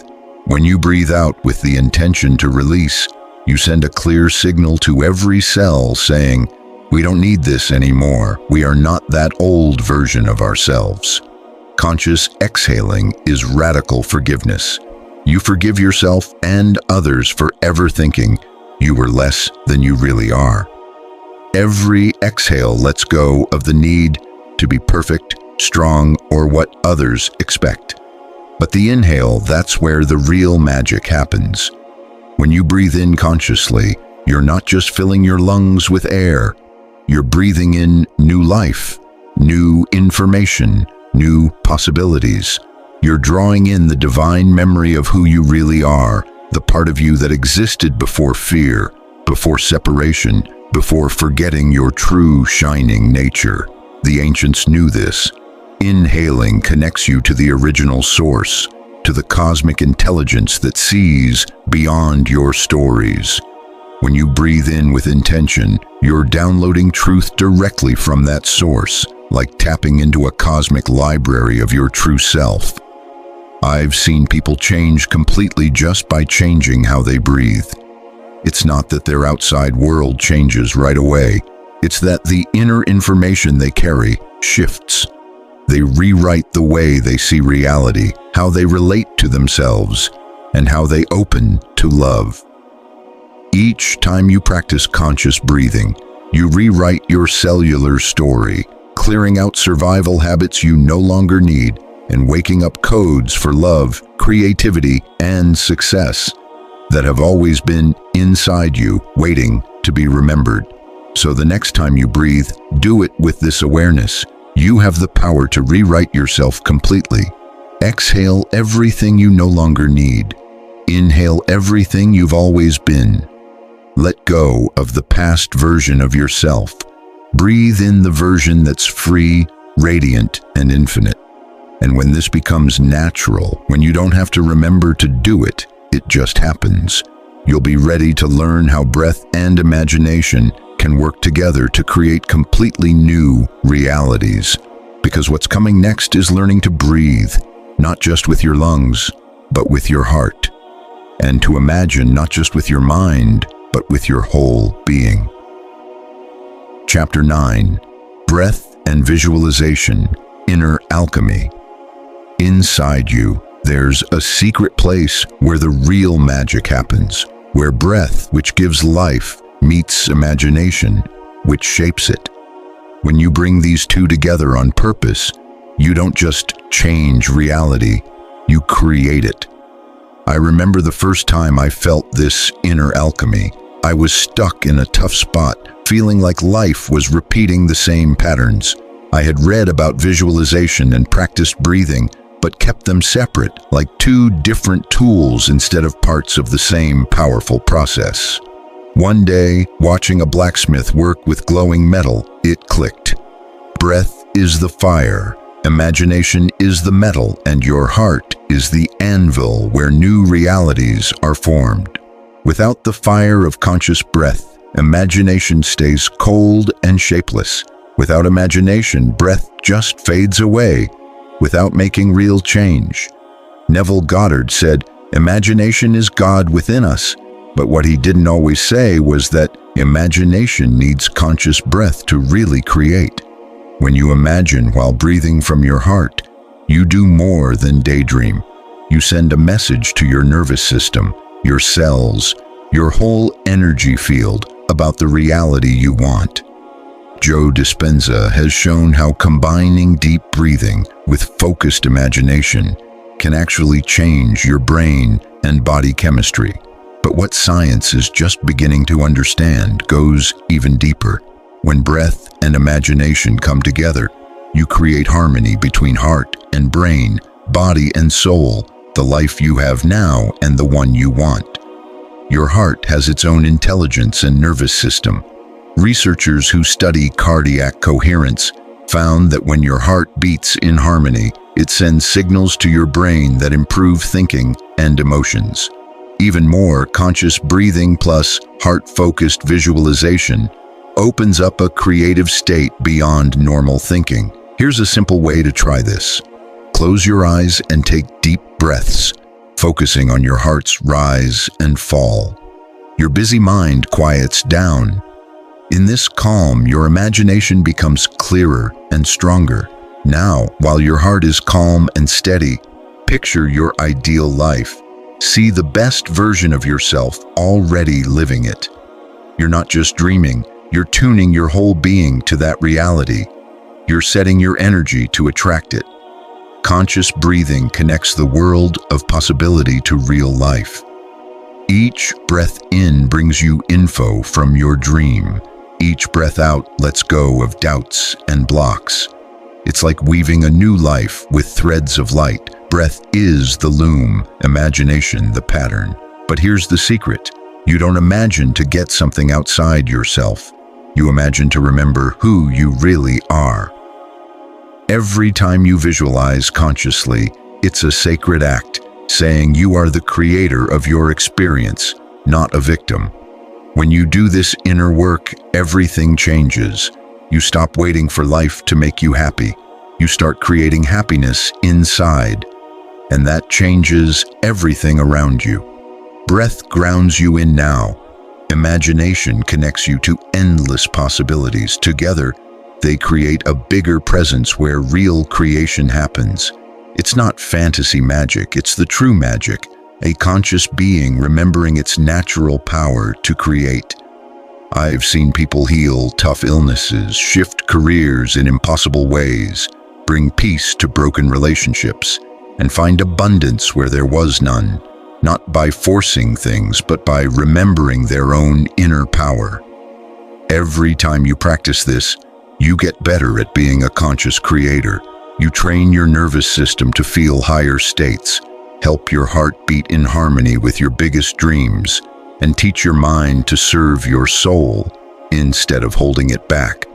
When you breathe out with the intention to release, you send a clear signal to every cell saying, "We don't need this anymore. We are not that old version of ourselves." Conscious exhaling is radical forgiveness. You forgive yourself and others for ever thinking you were less than you really are. Every exhale lets go of the need to be perfect, strong, or what others expect. But the inhale, that's where the real magic happens. When you breathe in consciously, you're not just filling your lungs with air. You're breathing in new life, new information, new possibilities. You're drawing in the divine memory of who you really are, the part of you that existed before fear, before separation, before forgetting your true shining nature. The ancients knew this. Inhaling connects you to the original source, to the cosmic intelligence that sees beyond your stories. When you breathe in with intention, you're downloading truth directly from that source, like tapping into a cosmic library of your true self. I've seen people change completely just by changing how they breathe. It's not that their outside world changes right away. It's that the inner information they carry shifts. They rewrite the way they see reality, how they relate to themselves, and how they open to love. Each time you practice conscious breathing, you rewrite your cellular story, clearing out survival habits you no longer need and waking up codes for love, creativity, and success that have always been inside you, waiting to be remembered. So the next time you breathe, do it with this awareness. You have the power to rewrite yourself completely. Exhale everything you no longer need. Inhale everything you've always been. Let go of the past version of yourself. Breathe in the version that's free, radiant, and infinite. And when this becomes natural, when you don't have to remember to do it, it just happens. You'll be ready to learn how breath and imagination can work together to create completely new realities. Because what's coming next is learning to breathe, not just with your lungs, but with your heart. And to imagine not just with your mind, but with your whole being. Chapter 9. Breath and Visualization, Inner Alchemy. Inside you, there's a secret place where the real magic happens, where breath, which gives life, meets imagination, which shapes it. When you bring these two together on purpose, you don't just change reality, you create it. I remember the first time I felt this inner alchemy. I was stuck in a tough spot, feeling like life was repeating the same patterns. I had read about visualization and practiced breathing, but kept them separate, like two different tools instead of parts of the same powerful process. One day, watching a blacksmith work with glowing metal, it clicked. Breath is the fire, imagination is the metal, and your heart is the anvil where new realities are formed. Without the fire of conscious breath, imagination stays cold and shapeless. Without imagination, breath just fades away, without making real change. Neville Goddard said, "Imagination is God within us," but what he didn't always say was that imagination needs conscious breath to really create. When you imagine while breathing from your heart, you do more than daydream. You send a message to your nervous system, your cells, your whole energy field about the reality you want. Joe Dispenza has shown how combining deep breathing with focused imagination can actually change your brain and body chemistry. But what science is just beginning to understand goes even deeper. When breath and imagination come together, you create harmony between heart and brain, body and soul, the life you have now and the one you want. Your heart has its own intelligence and nervous system. Researchers who study cardiac coherence found that when your heart beats in harmony, it sends signals to your brain that improve thinking and emotions. Even more, conscious breathing plus heart-focused visualization opens up a creative state beyond normal thinking. Here's a simple way to try this. Close your eyes and take deep breaths, focusing on your heart's rise and fall. Your busy mind quiets down. In this calm, your imagination becomes clearer and stronger. Now, while your heart is calm and steady, picture your ideal life. See the best version of yourself already living it. You're not just dreaming, you're tuning your whole being to that reality. You're setting your energy to attract it. Conscious breathing connects the world of possibility to real life. Each breath in brings you info from your dream. Each breath out lets go of doubts and blocks. It's like weaving a new life with threads of light. Breath is the loom, imagination the pattern. But here's the secret. You don't imagine to get something outside yourself. You imagine to remember who you really are. Every time you visualize consciously, it's a sacred act, saying you are the creator of your experience, not a victim. When you do this inner work, everything changes. You stop waiting for life to make you happy. You start creating happiness inside, and that changes everything around you. Breath grounds you in now. Imagination connects you to endless possibilities. Together, they create a bigger presence where real creation happens. It's not fantasy magic, it's the true magic, a conscious being remembering its natural power to create. I've seen people heal tough illnesses, shift careers in impossible ways, bring peace to broken relationships, and find abundance where there was none, not by forcing things, but by remembering their own inner power. Every time you practice this, you get better at being a conscious creator. You train your nervous system to feel higher states, help your heart beat in harmony with your biggest dreams, and teach your mind to serve your soul instead of holding it back.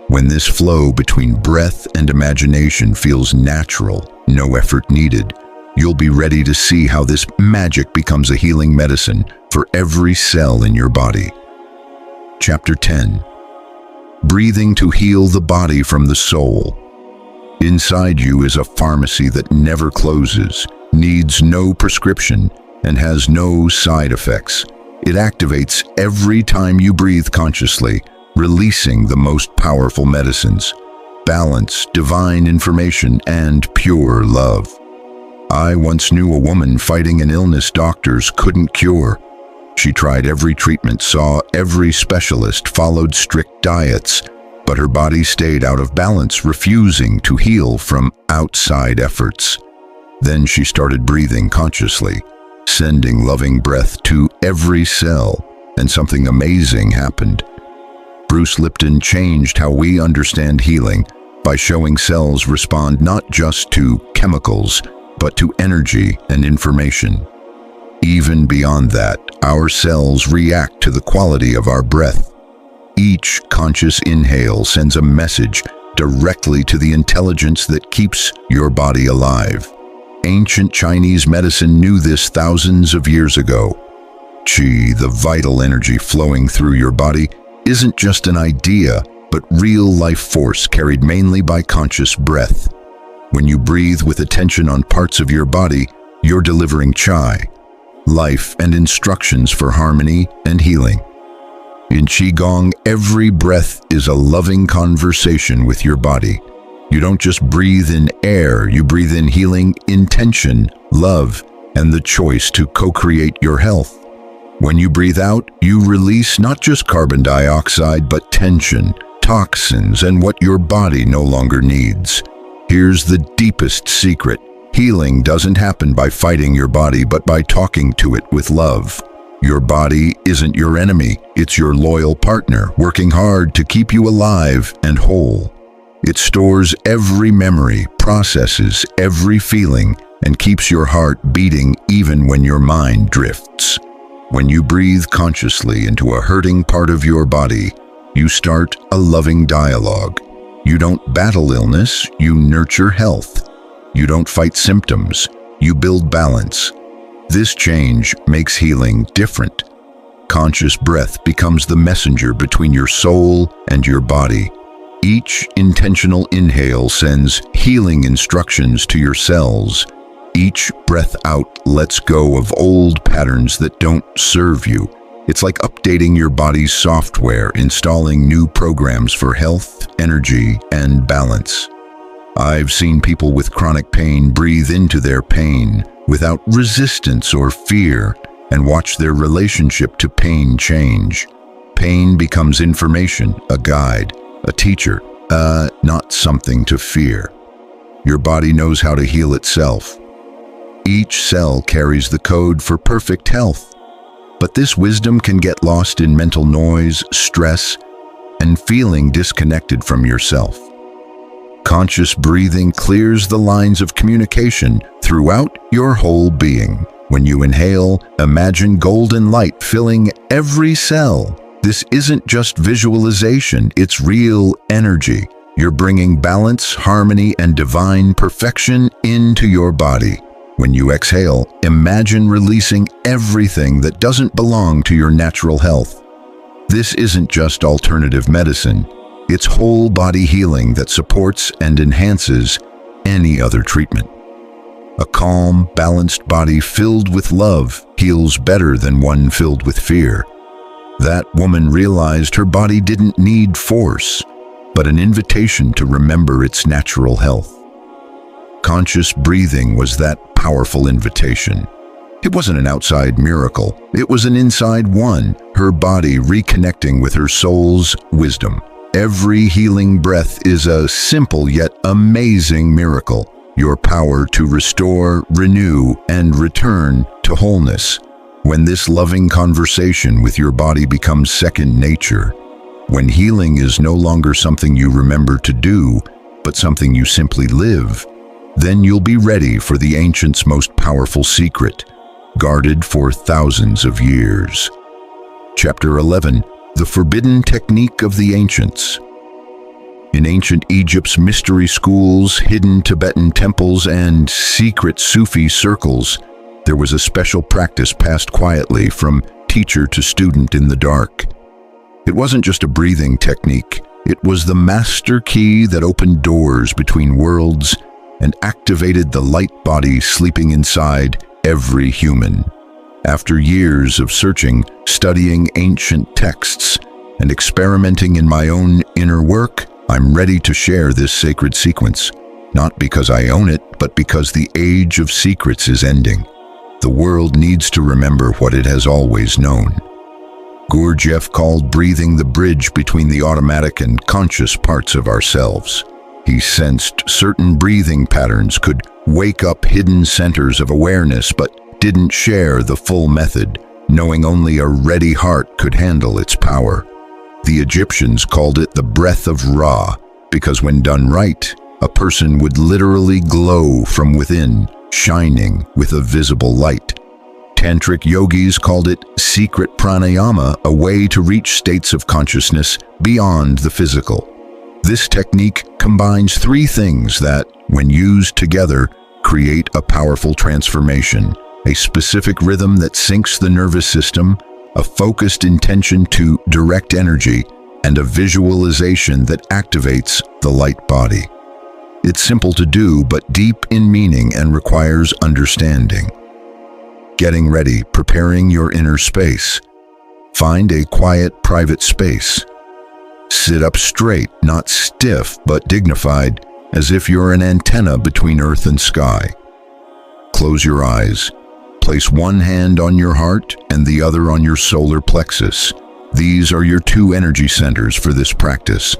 When this flow between breath and imagination feels natural, no effort needed, you'll be ready to see how this magic becomes a healing medicine for every cell in your body. Chapter 10. Breathing to heal the body from the soul. Inside you is a pharmacy that never closes, needs no prescription, and has no side effects. It activates every time you breathe consciously, releasing the most powerful medicines: balance, divine information, and pure love. I once knew a woman fighting an illness doctors couldn't cure. She tried every treatment, saw every specialist, followed strict diets, but her body stayed out of balance, refusing to heal from outside efforts. Then she started breathing consciously, sending loving breath to every cell, and something amazing happened. Bruce Lipton changed how we understand healing by showing cells respond not just to chemicals, but to energy and information. Even beyond that, our cells react to the quality of our breath. Each conscious inhale sends a message directly to the intelligence that keeps your body alive. Ancient Chinese medicine knew this thousands of years ago. Qi, the vital energy flowing through your body, isn't just an idea, but real life force carried mainly by conscious breath. When you breathe with attention on parts of your body, you're delivering Qi, life and instructions for harmony and healing. In Qigong, every breath is a loving conversation with your body. You don't just breathe in air, you breathe in healing, intention, love, and the choice to co-create your health. When you breathe out, you release not just carbon dioxide, but tension, toxins, and what your body no longer needs. Here's the deepest secret. Healing doesn't happen by fighting your body, but by talking to it with love. Your body isn't your enemy, it's your loyal partner, working hard to keep you alive and whole. It stores every memory, processes every feeling, and keeps your heart beating even when your mind drifts. When you breathe consciously into a hurting part of your body, you start a loving dialogue. You don't battle illness, you nurture health. You don't fight symptoms, you build balance. This change makes healing different. Conscious breath becomes the messenger between your soul and your body. Each intentional inhale sends healing instructions to your cells. Each breath out lets go of old patterns that don't serve you. It's like updating your body's software, installing new programs for health, energy, and balance. I've seen people with chronic pain breathe into their pain without resistance or fear and watch their relationship to pain change. Pain becomes information, a guide, a teacher, not something to fear. Your body knows how to heal itself. Each cell carries the code for perfect health. But this wisdom can get lost in mental noise, stress, and feeling disconnected from yourself. Conscious breathing clears the lines of communication throughout your whole being. When you inhale, imagine golden light filling every cell. This isn't just visualization, it's real energy. You're bringing balance, harmony, and divine perfection into your body. When you exhale, imagine releasing everything that doesn't belong to your natural health. This isn't just alternative medicine. It's whole body healing that supports and enhances any other treatment. A calm, balanced body filled with love heals better than one filled with fear. That woman realized her body didn't need force, but an invitation to remember its natural health. Conscious breathing was that powerful invitation. It wasn't an outside miracle, it was an inside one, her body reconnecting with her soul's wisdom. Every healing breath is a simple yet amazing miracle. Your power to restore, renew, and return to wholeness. When this loving conversation with your body becomes second nature, when healing is no longer something you remember to do, but something you simply live, then you'll be ready for the ancients' most powerful secret, guarded for thousands of years. Chapter 11. The Forbidden Technique of the Ancients. In ancient Egypt's mystery schools, hidden Tibetan temples, and secret Sufi circles, there was a special practice passed quietly from teacher to student in the dark. It wasn't just a breathing technique, it was the master key that opened doors between worlds and activated the light body sleeping inside every human. After years of searching, studying ancient texts, and experimenting in my own inner work, I'm ready to share this sacred sequence, not because I own it, but because the age of secrets is ending. The world needs to remember what it has always known. Gurdjieff called breathing the bridge between the automatic and conscious parts of ourselves. He sensed certain breathing patterns could wake up hidden centers of awareness, but didn't share the full method, knowing only a ready heart could handle its power. The Egyptians called it the breath of Ra, because when done right, a person would literally glow from within, shining with a visible light. Tantric yogis called it secret pranayama, a way to reach states of consciousness beyond the physical. This technique combines three things that, when used together, create a powerful transformation: a specific rhythm that syncs the nervous system, a focused intention to direct energy, and a visualization that activates the light body. It's simple to do, but deep in meaning and requires understanding. Getting ready, preparing your inner space. Find a quiet, private space. Sit up straight, not stiff, but dignified, as if you're an antenna between earth and sky. Close your eyes. Place one hand on your heart and the other on your solar plexus. These are your two energy centers for this practice.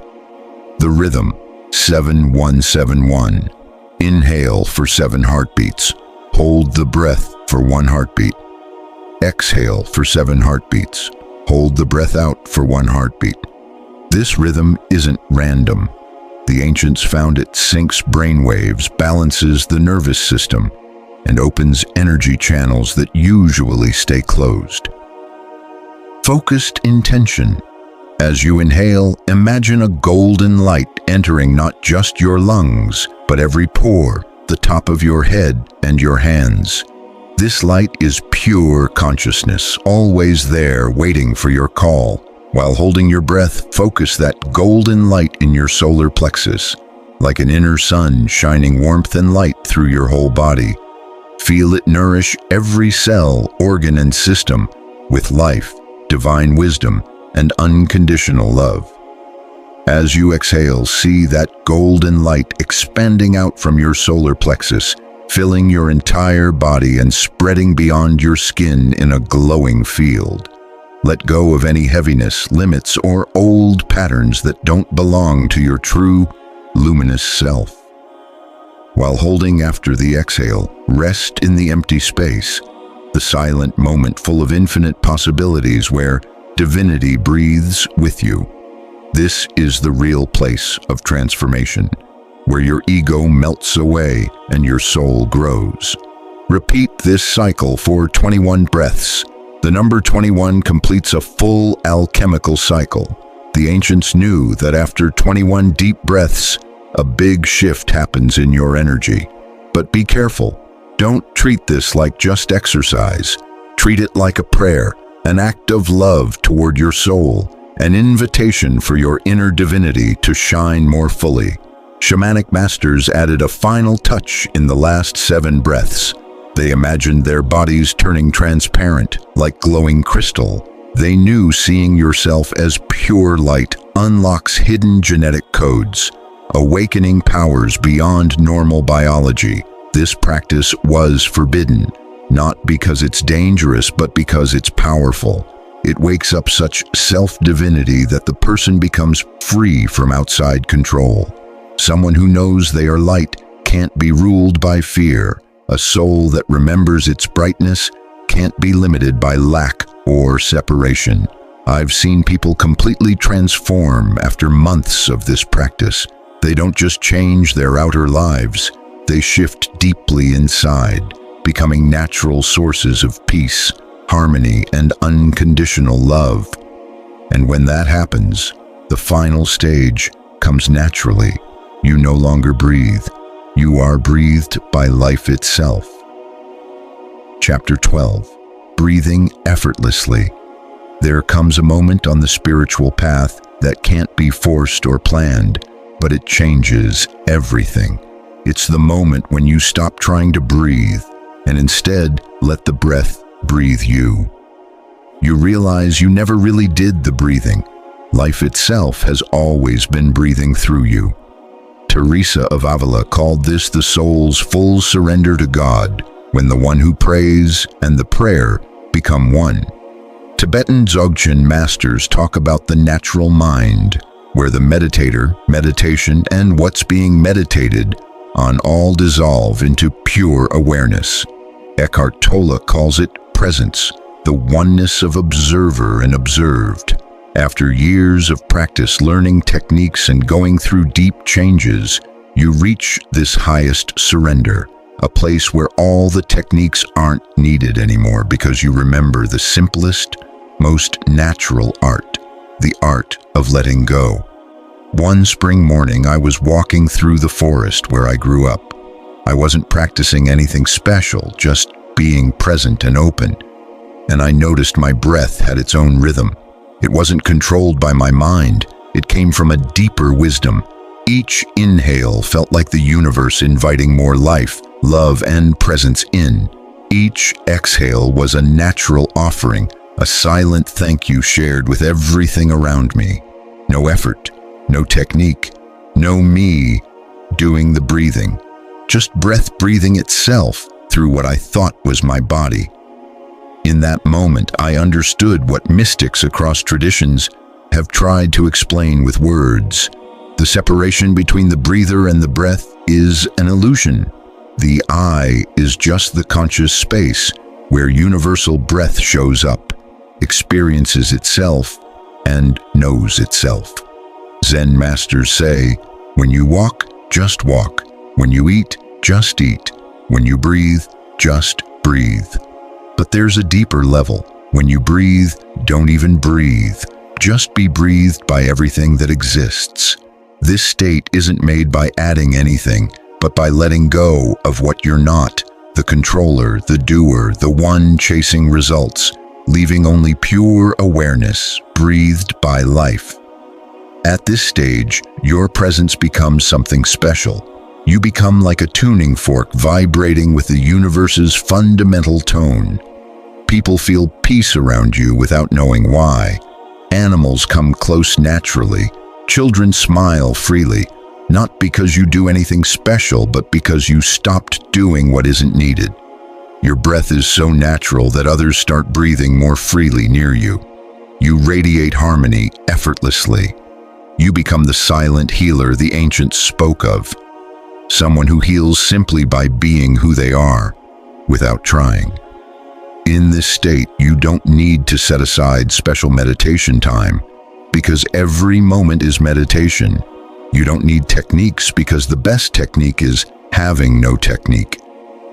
The rhythm, 7-1-7-1. Inhale for 7 heartbeats. Hold the breath for 1 heartbeat. Exhale for 7 heartbeats. Hold the breath out for 1 heartbeat. This rhythm isn't random. The ancients found it syncs brainwaves, balances the nervous system, and opens energy channels that usually stay closed. Focused intention. As you inhale, imagine a golden light entering not just your lungs, but every pore, the top of your head, and your hands. This light is pure consciousness, always there waiting for your call. While holding your breath, focus that golden light in your solar plexus, like an inner sun shining warmth and light through your whole body. Feel it nourish every cell, organ, and system with life, divine wisdom, and unconditional love. As you exhale, see that golden light expanding out from your solar plexus, filling your entire body and spreading beyond your skin in a glowing field. Let go of any heaviness, limits, or old patterns that don't belong to your true, luminous self. While holding after the exhale, rest in the empty space, the silent moment full of infinite possibilities where divinity breathes with you. This is the real place of transformation, where your ego melts away and your soul grows. Repeat this cycle for 21 breaths. The number 21 completes a full alchemical cycle. The ancients knew that after 21 deep breaths, a big shift happens in your energy. But be careful. Don't treat this like just exercise. Treat it like a prayer, an act of love toward your soul, an invitation for your inner divinity to shine more fully. Shamanic masters added a final touch in the last 7 breaths. They imagined their bodies turning transparent, like glowing crystal. They knew seeing yourself as pure light unlocks hidden genetic codes, awakening powers beyond normal biology. This practice was forbidden, not because it's dangerous, but because it's powerful. It wakes up such self-divinity that the person becomes free from outside control. Someone who knows they are light can't be ruled by fear. A soul that remembers its brightness can't be limited by lack or separation. I've seen people completely transform after months of this practice. They don't just change their outer lives, they shift deeply inside, becoming natural sources of peace, harmony, and unconditional love. And when that happens, the final stage comes naturally. You no longer breathe. You are breathed by life itself. Chapter 12. Breathing effortlessly. There comes a moment on the spiritual path that can't be forced or planned, but it changes everything. It's the moment when you stop trying to breathe and instead let the breath breathe you. You realize you never really did the breathing. Life itself has always been breathing through you. Teresa of Avila called this the soul's full surrender to God, when the one who prays and the prayer become one. Tibetan Dzogchen masters talk about the natural mind, where the meditator, meditation, and what's being meditated on all dissolve into pure awareness. Eckhart Tolle calls it presence, the oneness of observer and observed. After years of practice, learning techniques, and going through deep changes, you reach this highest surrender, a place where all the techniques aren't needed anymore because you remember the simplest, most natural art, the art of letting go. One spring morning, I was walking through the forest where I grew up. I wasn't practicing anything special, just being present and open. And I noticed my breath had its own rhythm. It wasn't controlled by my mind. It came from a deeper wisdom. Each inhale felt like the universe inviting more life, love, and presence in. Each exhale was a natural offering, a silent thank you shared with everything around me. No effort, no technique, no me doing the breathing. Just breath breathing itself through what I thought was my body. In that moment, I understood what mystics across traditions have tried to explain with words. The separation between the breather and the breath is an illusion. The I is just the conscious space where universal breath shows up, experiences itself, and knows itself. Zen masters say, when you walk, just walk. When you eat, just eat. When you breathe, just breathe. But there's a deeper level. When you breathe, don't even breathe. Just be breathed by everything that exists. This state isn't made by adding anything, but by letting go of what you're not, the controller, the doer, the one chasing results, leaving only pure awareness, breathed by life. At this stage, your presence becomes something special. You become like a tuning fork vibrating with the universe's fundamental tone. People feel peace around you without knowing why. Animals come close naturally. Children smile freely, not because you do anything special, but because you stopped doing what isn't needed. Your breath is so natural that others start breathing more freely near you. You radiate harmony effortlessly. You become the silent healer the ancients spoke of, someone who heals simply by being who they are, without trying. In this state, you don't need to set aside special meditation time, because every moment is meditation. You don't need techniques, because the best technique is having no technique.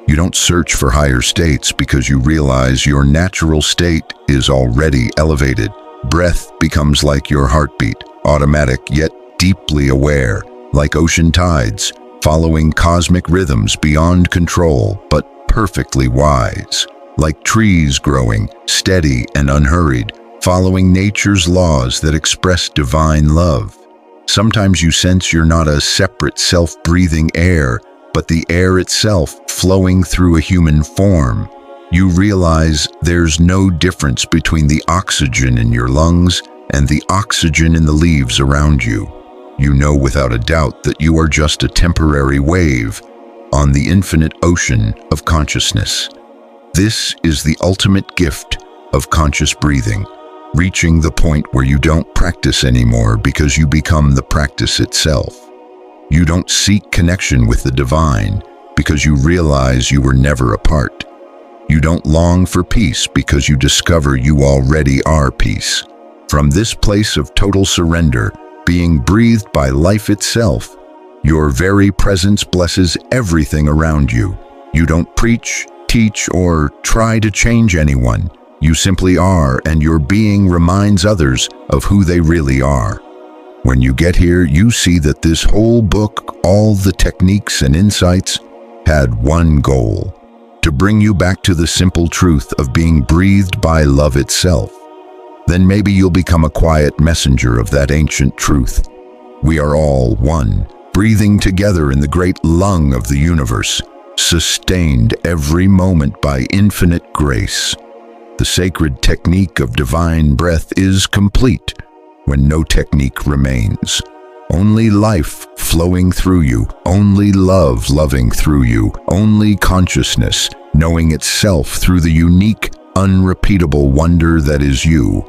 You don't search for higher states, because you realize your natural state is already elevated. Breath becomes like your heartbeat, automatic yet deeply aware, like ocean tides, following cosmic rhythms beyond control, but perfectly wise. Like trees growing, steady and unhurried, following nature's laws that express divine love. Sometimes you sense you're not a separate self-breathing air, but the air itself flowing through a human form. You realize there's no difference between the oxygen in your lungs and the oxygen in the leaves around you. You know without a doubt that you are just a temporary wave on the infinite ocean of consciousness. This is the ultimate gift of conscious breathing, reaching the point where you don't practice anymore because you become the practice itself. You don't seek connection with the divine because you realize you were never apart. You don't long for peace because you discover you already are peace. From this place of total surrender, being breathed by life itself, your very presence blesses everything around you. You don't preach, teach, or try to change anyone. You simply are, and your being reminds others of who they really are. When you get here, you see that this whole book, all the techniques and insights, had one goal: to bring you back to the simple truth of being breathed by love itself. Then maybe you'll become a quiet messenger of that ancient truth. We are all one, breathing together in the great lung of the universe, sustained every moment by infinite grace. The sacred technique of divine breath is complete when no technique remains. Only life flowing through you, only love loving through you, only consciousness knowing itself through the unique, unrepeatable wonder that is you.